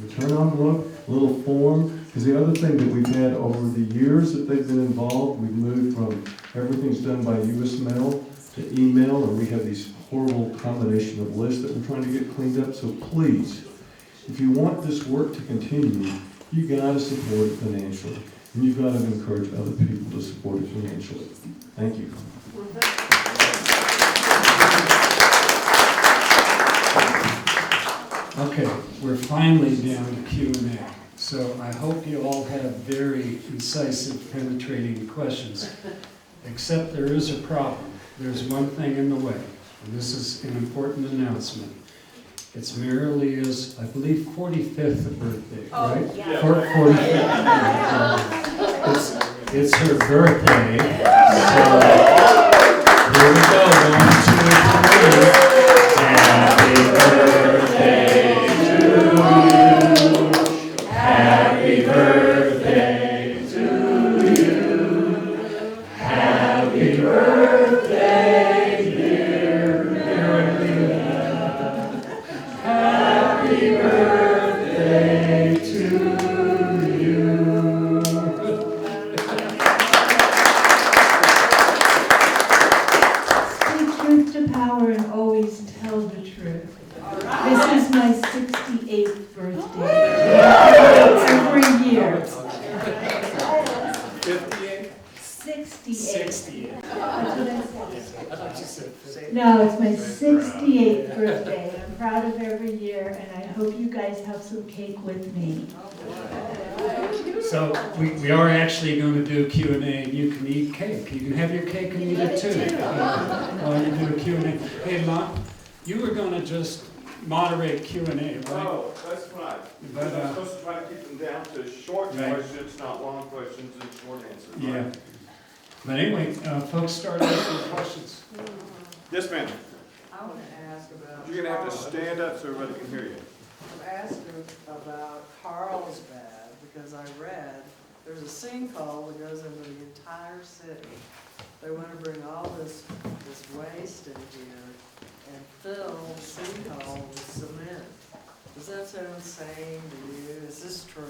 return envelope, a little form, because the other thing that we've had over the years that they've been involved, we've moved from everything's done by U.S. mail to email, and we have these horrible combination of lists that we're trying to get cleaned up. So please, if you want this work to continue, you've got to support it financially, and you've got to encourage other people to support it financially. Thank you. okay, we're finally down to Q&A. So I hope you all have very incisive, penetrating questions, except there is a problem. There's one thing in the way, and this is an important announcement. It's Mary Leah's, I believe, 45th birthday, right? yeah. 45th. It's her birthday. So here we go. 1, 2, 3. Happy birthday to you. Happy birthday, dear Mary Leah. Happy birthday to you. Speak truth to power and always No, it's my 68th birthday. I'm proud of every year, and I hope you guys have some cake with me. So we are actually going to do Q&A, and you can eat cake. You can have your cake and eat it too. While you do a Q&A. Hey, Lon, you were going to just moderate Q&A, right? Oh, that's right. But, I'm supposed to try to keep them down to short Right. questions, not long questions and short answers. Yeah. right? But anyway, folks, start asking questions. Yes, ma'am. I want to ask about. You're gonna have to stand up so everybody can hear you. I'm asking about Carlsbad, because I read there's a sinkhole that goes into the entire city. They want to bring all this waste in here and fill the sinkhole with cement. Does that sound insane to you? Is this true?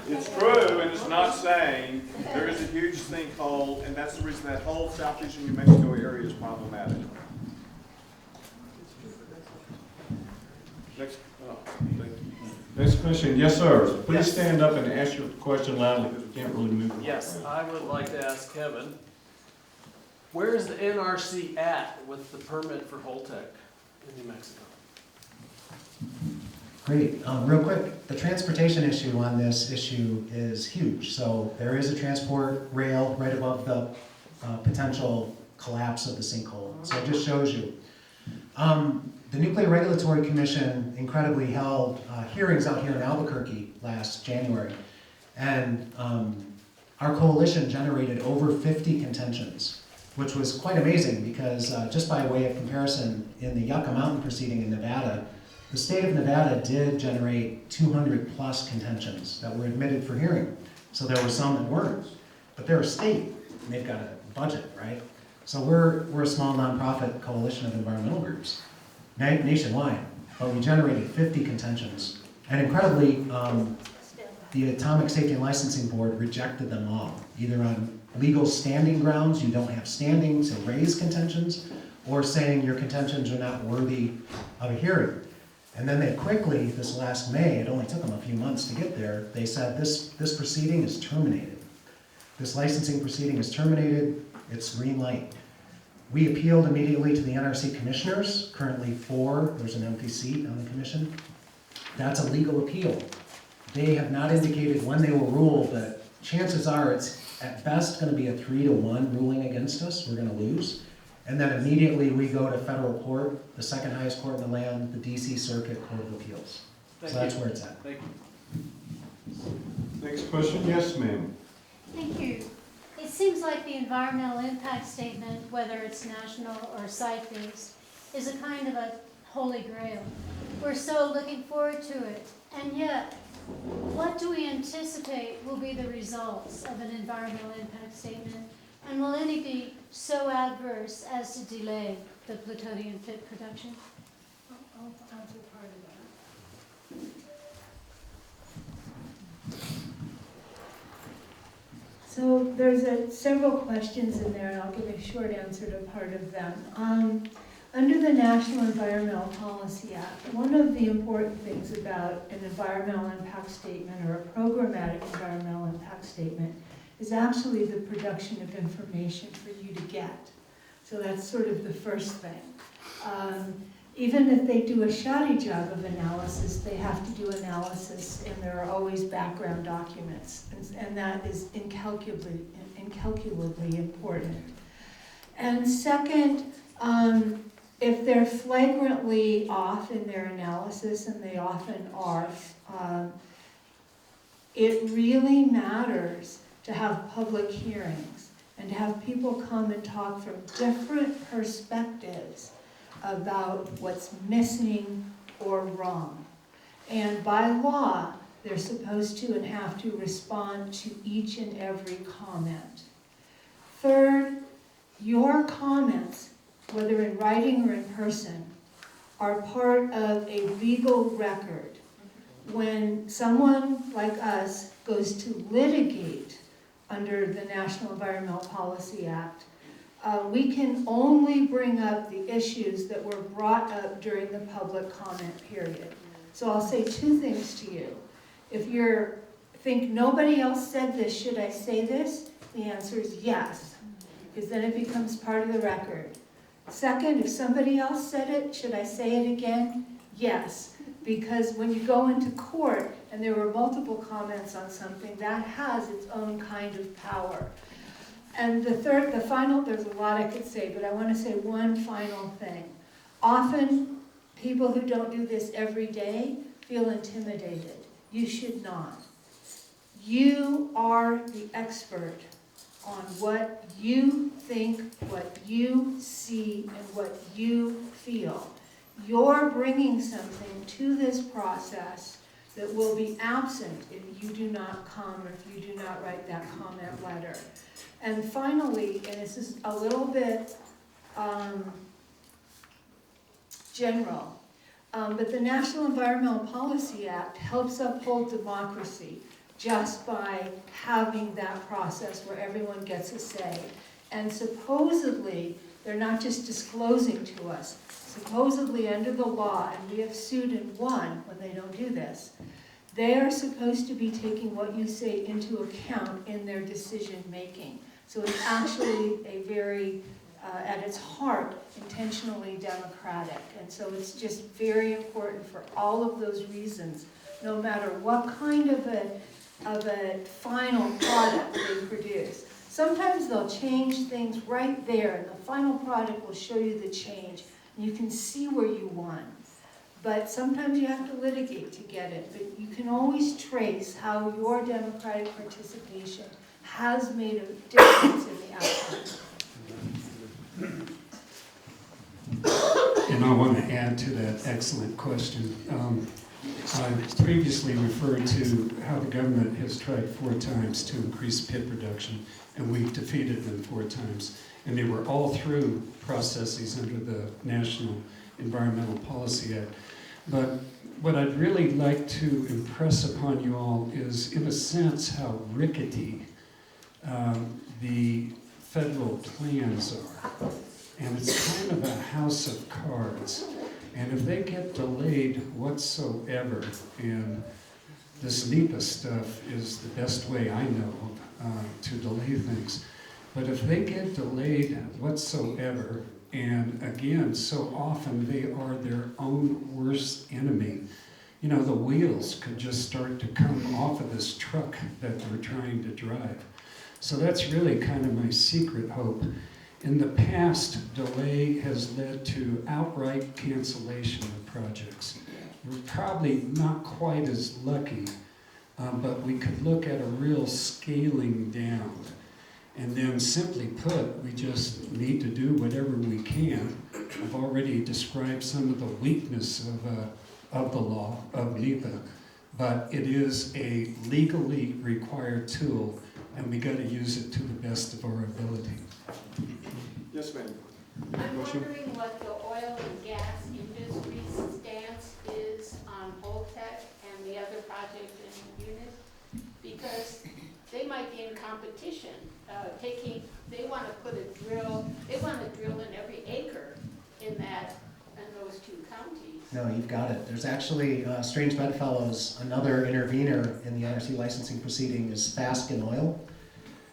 It's true, and it's not saying there is a huge sinkhole, and that's the reason that whole southeastern New Mexico area is problematic. Next, thank you. Next question, yes, sir. Please Yes. stand up and ask your question loudly because we can't really move. the Yes, microphone. I would like to ask Kevin, where is the NRC at with the permit for Holtec in New Mexico? Great. Real quick, the transportation issue on this issue is huge. So there is a transport rail right above the potential collapse of the sinkhole. So it just shows you. The Nuclear Regulatory Commission incredibly held hearings out here in Albuquerque last January. And our coalition generated over 50 contentions, which was quite amazing because just by way of comparison, in the Yucca Mountain proceeding in Nevada, the state of Nevada did generate 200 plus contentions that were admitted for hearing. So there were some that weren't, but they're a state and they've got a budget, right? So we're a small nonprofit coalition of environmental groups nationwide, but we generated 50 contentions. And incredibly, the Atomic Safety and Licensing Board rejected them all, either on legal standing grounds, you don't have standing to raise contentions, or saying your contentions are not worthy of a hearing. And then they quickly, this last May, it only took them a few months to get there, they said this proceeding is terminated. This licensing proceeding is terminated, it's green light. We appealed immediately to the NRC commissioners, currently 4, there's an empty seat on the commission. That's a legal appeal. They have not indicated when they will rule, but chances are it's at best gonna be a 3-1 ruling against us, we're gonna lose. And then immediately we go to federal court, the second highest court in the land, the DC Circuit Court of Appeals. So that's where it's at. Thank you. Next question, yes, ma'am. Thank you. It seems like the environmental impact statement, whether it's national or site-based, is a kind of a holy grail. We're so looking forward to it. And yet, what do we anticipate will be the results of an environmental impact statement? And will any be so adverse as to delay the plutonium fit production? I'll answer part of that. So there's several questions in there, and I'll give a short answer to part of them. Under the National Environmental Policy Act, one of the important things about an environmental impact statement or a programmatic environmental impact statement is actually the production of information for you to get. So that's sort of the first thing. Even if they do a shoddy job of analysis, they have to do analysis, and there are always background documents, and that is incalculably important. And second, if they're flagrantly off in their analysis, and they often are, it really matters to have public hearings and to have people come and talk from different perspectives about what's missing or wrong. And by law, they're supposed to and have to respond to each and every comment. Third, your comments, whether in writing or in person, are part of a legal record. When someone like us goes to litigate under the National Environmental Policy Act, we can only bring up the issues that were brought up during the public comment period. So I'll say two things to you. If you think nobody else said this, should I say this? The answer is yes. because then it becomes part of the record. Second, if somebody else said it, should I say it again? Yes, because when you go into court and there were multiple comments on something, that has its own kind of power. And the final, there's a lot I could say, but I want to say one final thing. Often, people who don't do this every day feel intimidated. You should not. You are the expert on what you think, what you see, and what you feel. You're bringing something to this process that will be absent if you do not come or if you do not write that comment letter. And finally, and this is a little bit general, but the National Environmental Policy Act helps uphold democracy just by having that process where everyone gets a say. And supposedly, they're not just disclosing to us. Supposedly, under the law, and we have sued and won when they don't do this, they are supposed to be taking what you say into account in their decision making. So it's actually a very, at its heart, intentionally democratic. And so it's just very important for all of those reasons, no matter what kind of a final product they produce. Sometimes they'll change things right there, and the final product will show you the change. And you can see where you won. But sometimes you have to litigate to get it. But you can always trace how your democratic participation has made a difference in the outcome. And I want to add to that excellent question. I previously referred to how the government has tried 4 times to increase pit production, and we've defeated them 4 times. And they were all through processes under the National Environmental Policy Act. But what I'd really like to impress upon you all is, in a sense, how rickety the federal plans are. And it's kind of a house of cards. And if they get delayed whatsoever, and this NEPA stuff is the best way I know to delay things, but if they get delayed whatsoever, and again, so often they are their own worst enemy, you know, the wheels could just start to come off of this truck that they're trying to drive. So that's really kind of my secret hope. In the past, delay has led to outright cancellation of projects. We're probably not quite as lucky, but we could look at a real scaling down. And then simply put, we just need to do whatever we can. I've already described some of the weakness of the law, of NEPA, but it is a legally required tool, and we got to use it to the best of our ability. Yes, ma'am. I'm wondering what the oil and gas industry's stance is on Holtec and the other project in Eunice, because they might be in competition. They want to put a drill, they want to drill in every acre in those 2 counties. No, you've got it. There's actually Strange Bedfellows, another intervener in the NRC licensing proceeding is Fasken Oil.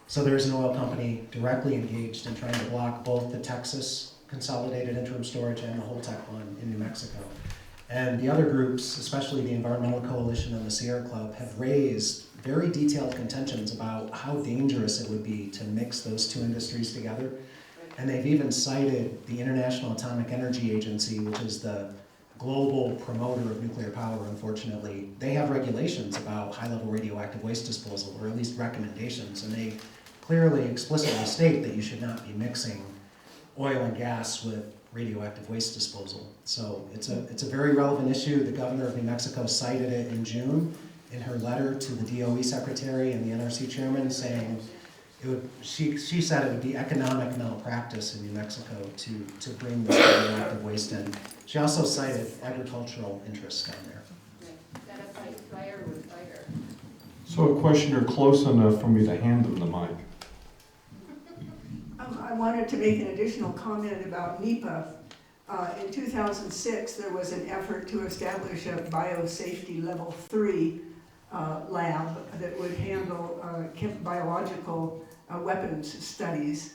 So there's an oil company directly engaged in trying to block both the Texas Consolidated Interim Storage and the Holtec one in New Mexico. And the other groups, especially the Environmental Coalition and the Sierra Club, have raised very detailed contentions about how dangerous it would be to mix those 2 industries together. And they've even cited the International Atomic Energy Agency, which is the global promoter of nuclear power, unfortunately. They have regulations about high-level radioactive waste disposal, or at least recommendations, and they clearly, explicitly state that you should not be mixing oil and gas with radioactive waste disposal. So it's a very relevant issue. The governor of New Mexico cited it in June in her letter to the DOE secretary and the NRC chairman, saying she said it would be economic malpractice in New Mexico to bring this radioactive waste in. She also cited agricultural interests down there. Gotta fight fire with fire. So a questioner close enough for me to hand them the mic. I wanted to make an additional comment about NEPA. In 2006, there was an effort to establish a biosafety level 3 lab that would handle biological weapons studies.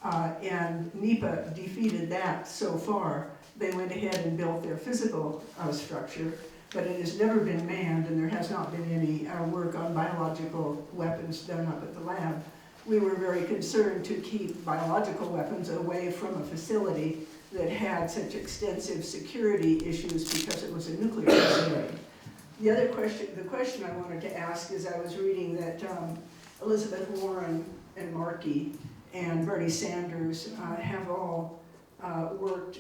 And NEPA defeated that so far. They went ahead and built their physical structure, but it has never been manned, and there has not been any work on biological weapons done up at the lab. We were very concerned to keep biological weapons away from a facility that had such extensive security issues because it was a nuclear facility. The question I wanted to ask is, I was reading that Elizabeth Warren and Markey and Bernie Sanders have all worked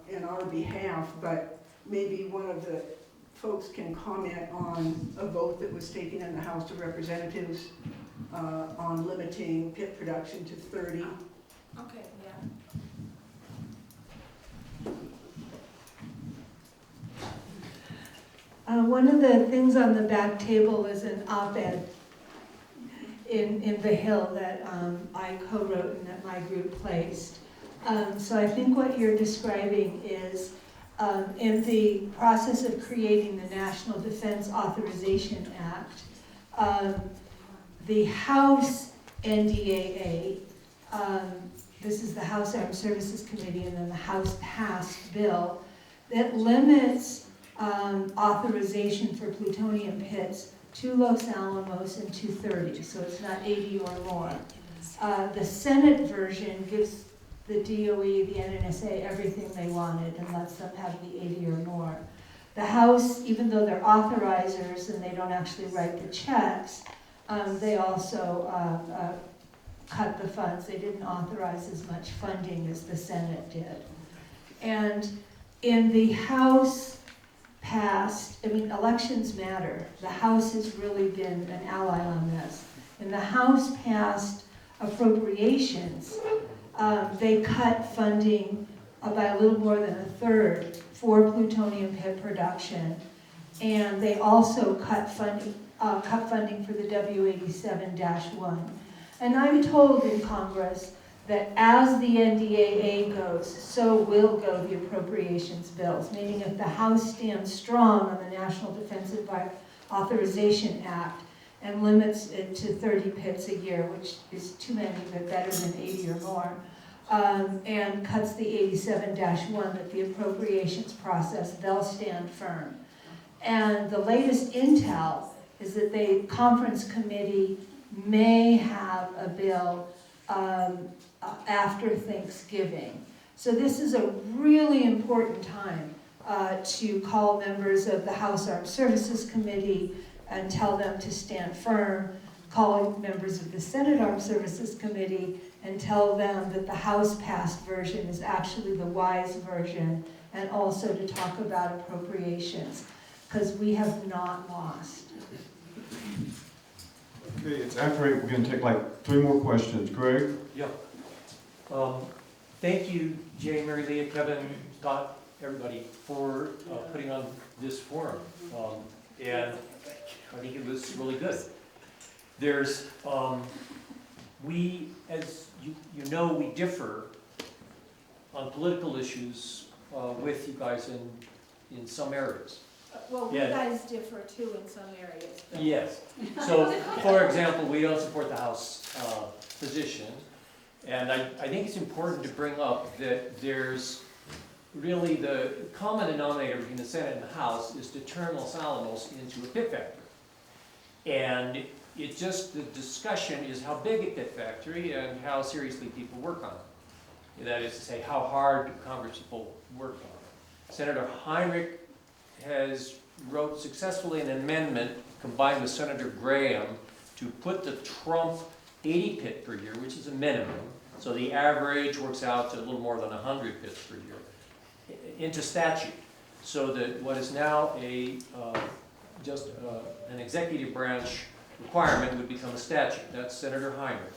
in our behalf, but maybe one of the folks can comment on a vote that was taken in the House of Representatives on limiting pit production to 30. Okay, yeah. One of the things on the back table is an op-ed in The Hill that I co-wrote and that my group placed. So I think what you're describing is in the process of creating the National Defense Authorization Act, the House NDAA, this is the House Armed Services Committee, and then the House passed bill that limits authorization for plutonium pits to Los Alamos and to 30, so it's not 80 or more. The Senate version gives the DOE, the NNSA, everything they wanted and lets them have the 80 or more. The House, even though they're authorizers and they don't actually write the checks, they also cut the funds. They didn't authorize as much funding as the Senate did. And in the House passed, I mean, elections matter. The House has really been an ally on this. In the House passed appropriations, they cut funding by a little more than a third for plutonium pit production, and they also cut funding for the W87-1. And I'm told in Congress that as the NDAA goes, so will go the appropriations bills, meaning if the House stands strong on the National Defense Authorization Act and limits it to 30 pits a year, which is too many, but better than 80 or more, and cuts the 87-1, that the appropriations process, they'll stand firm. And the latest intel is that the conference committee may have a bill after Thanksgiving. So this is a really important time to call members of the House Armed Services Committee and tell them to stand firm, call members of the Senate Armed Services Committee and tell them that the House-passed version is actually the wise version, and also to talk about appropriations, because we have not lost. Okay, it's after 8, we're gonna take like 3 more questions. Greg? Yep. Thank you, Jay, Mary Leah, Kevin, Scott, everybody, for putting on this forum. And I think it was really good. There's, we, as you know, we differ on political issues with you guys in some areas. Well, Yeah. you guys differ too in some areas. But Yes. So, for example, we don't support the House position. And I think it's important to bring up that there's really the common denominator between the Senate and the House is to turn Los Alamos into a pit factory. And it just, the discussion is how big a pit factory and how seriously people work on it. That is to say, how hard do Congress people work on it. Senator Heinrich has wrote successfully an amendment combined with Senator Graham to put the Trump 80 pit per year, which is a minimum, so the average works out to a little more than 100 pits per year, into statute. So that what is now just an executive branch requirement would become a statute. That's Senator Heinrich.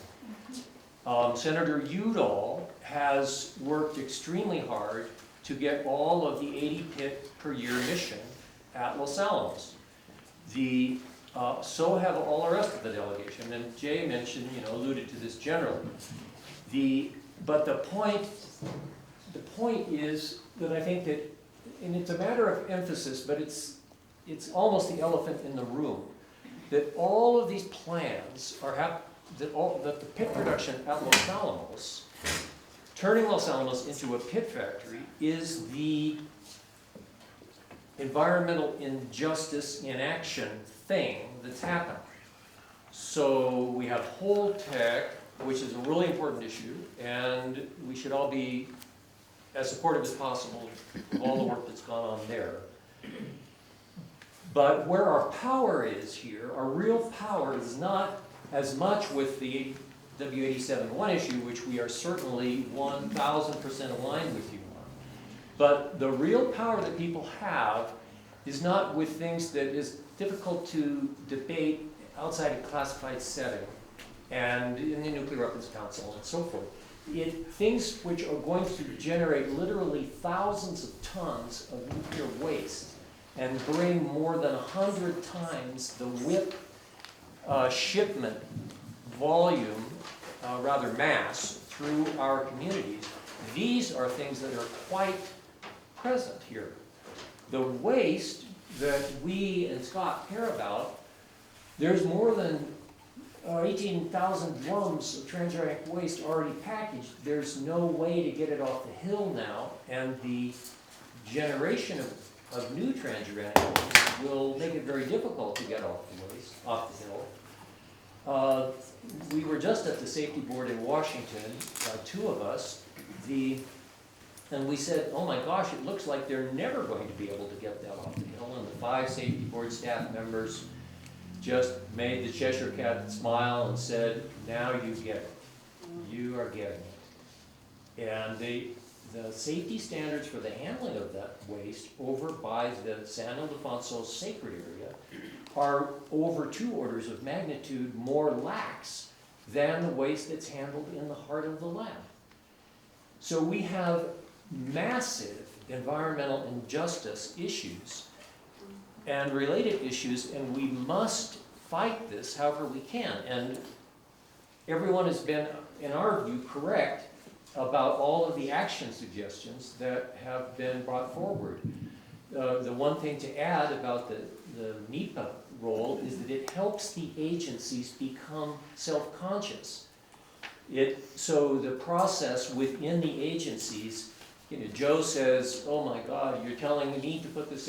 Senator Udall has worked extremely hard to get all of the 80 pit per year mission at Los Alamos. So have all the rest of the delegation, and Jay mentioned, alluded to this generally. But the point is that I think that, and it's a matter of emphasis, but it's almost the elephant in the room, that all of these plans are that the pit production at Los Alamos turning Los Alamos into a pit factory is the environmental injustice in action thing that's happened. So we have Holtec, which is a really important issue, and we should all be as supportive as possible of all the work that's gone on there. But where our power is here, our real power is not as much with the W87-1 issue, which we are certainly 1,000% aligned with you on. But the real power that people have is not with things that is difficult to debate outside a classified setting and in the Nuclear Weapons Council and so forth. Things which are going to generate literally thousands of tons of nuclear waste and bring more than 100 times the WIP shipment volume, rather mass, through our communities. These are things that are quite present here. The waste that we and Scott care about, there's more than 18,000 drums of transuranic waste already packaged. There's no way to get it off the hill now, and the generation of new transuranic waste will make it very difficult to get off the hill. We were just at the safety board in Washington, two of us, and we said, oh my gosh, it looks like they're never going to be able to get that off the hill, and the 5 safety board staff members just made the Cheshire Cat smile and said, now you get it. You are getting it. And the safety standards for the handling of that waste over by the San Ildefonso sacred area are over 2 orders of magnitude more lax than the waste that's handled in the heart of the lab. So we have massive environmental injustice issues and related issues, and we must fight this however we can. And everyone has been, in our view, correct about all of the action suggestions that have been brought forward. The one thing to add about the NEPA role is that it helps the agencies become self-conscious. So the process within the agencies, Joe says, oh my God, you're telling me to put this in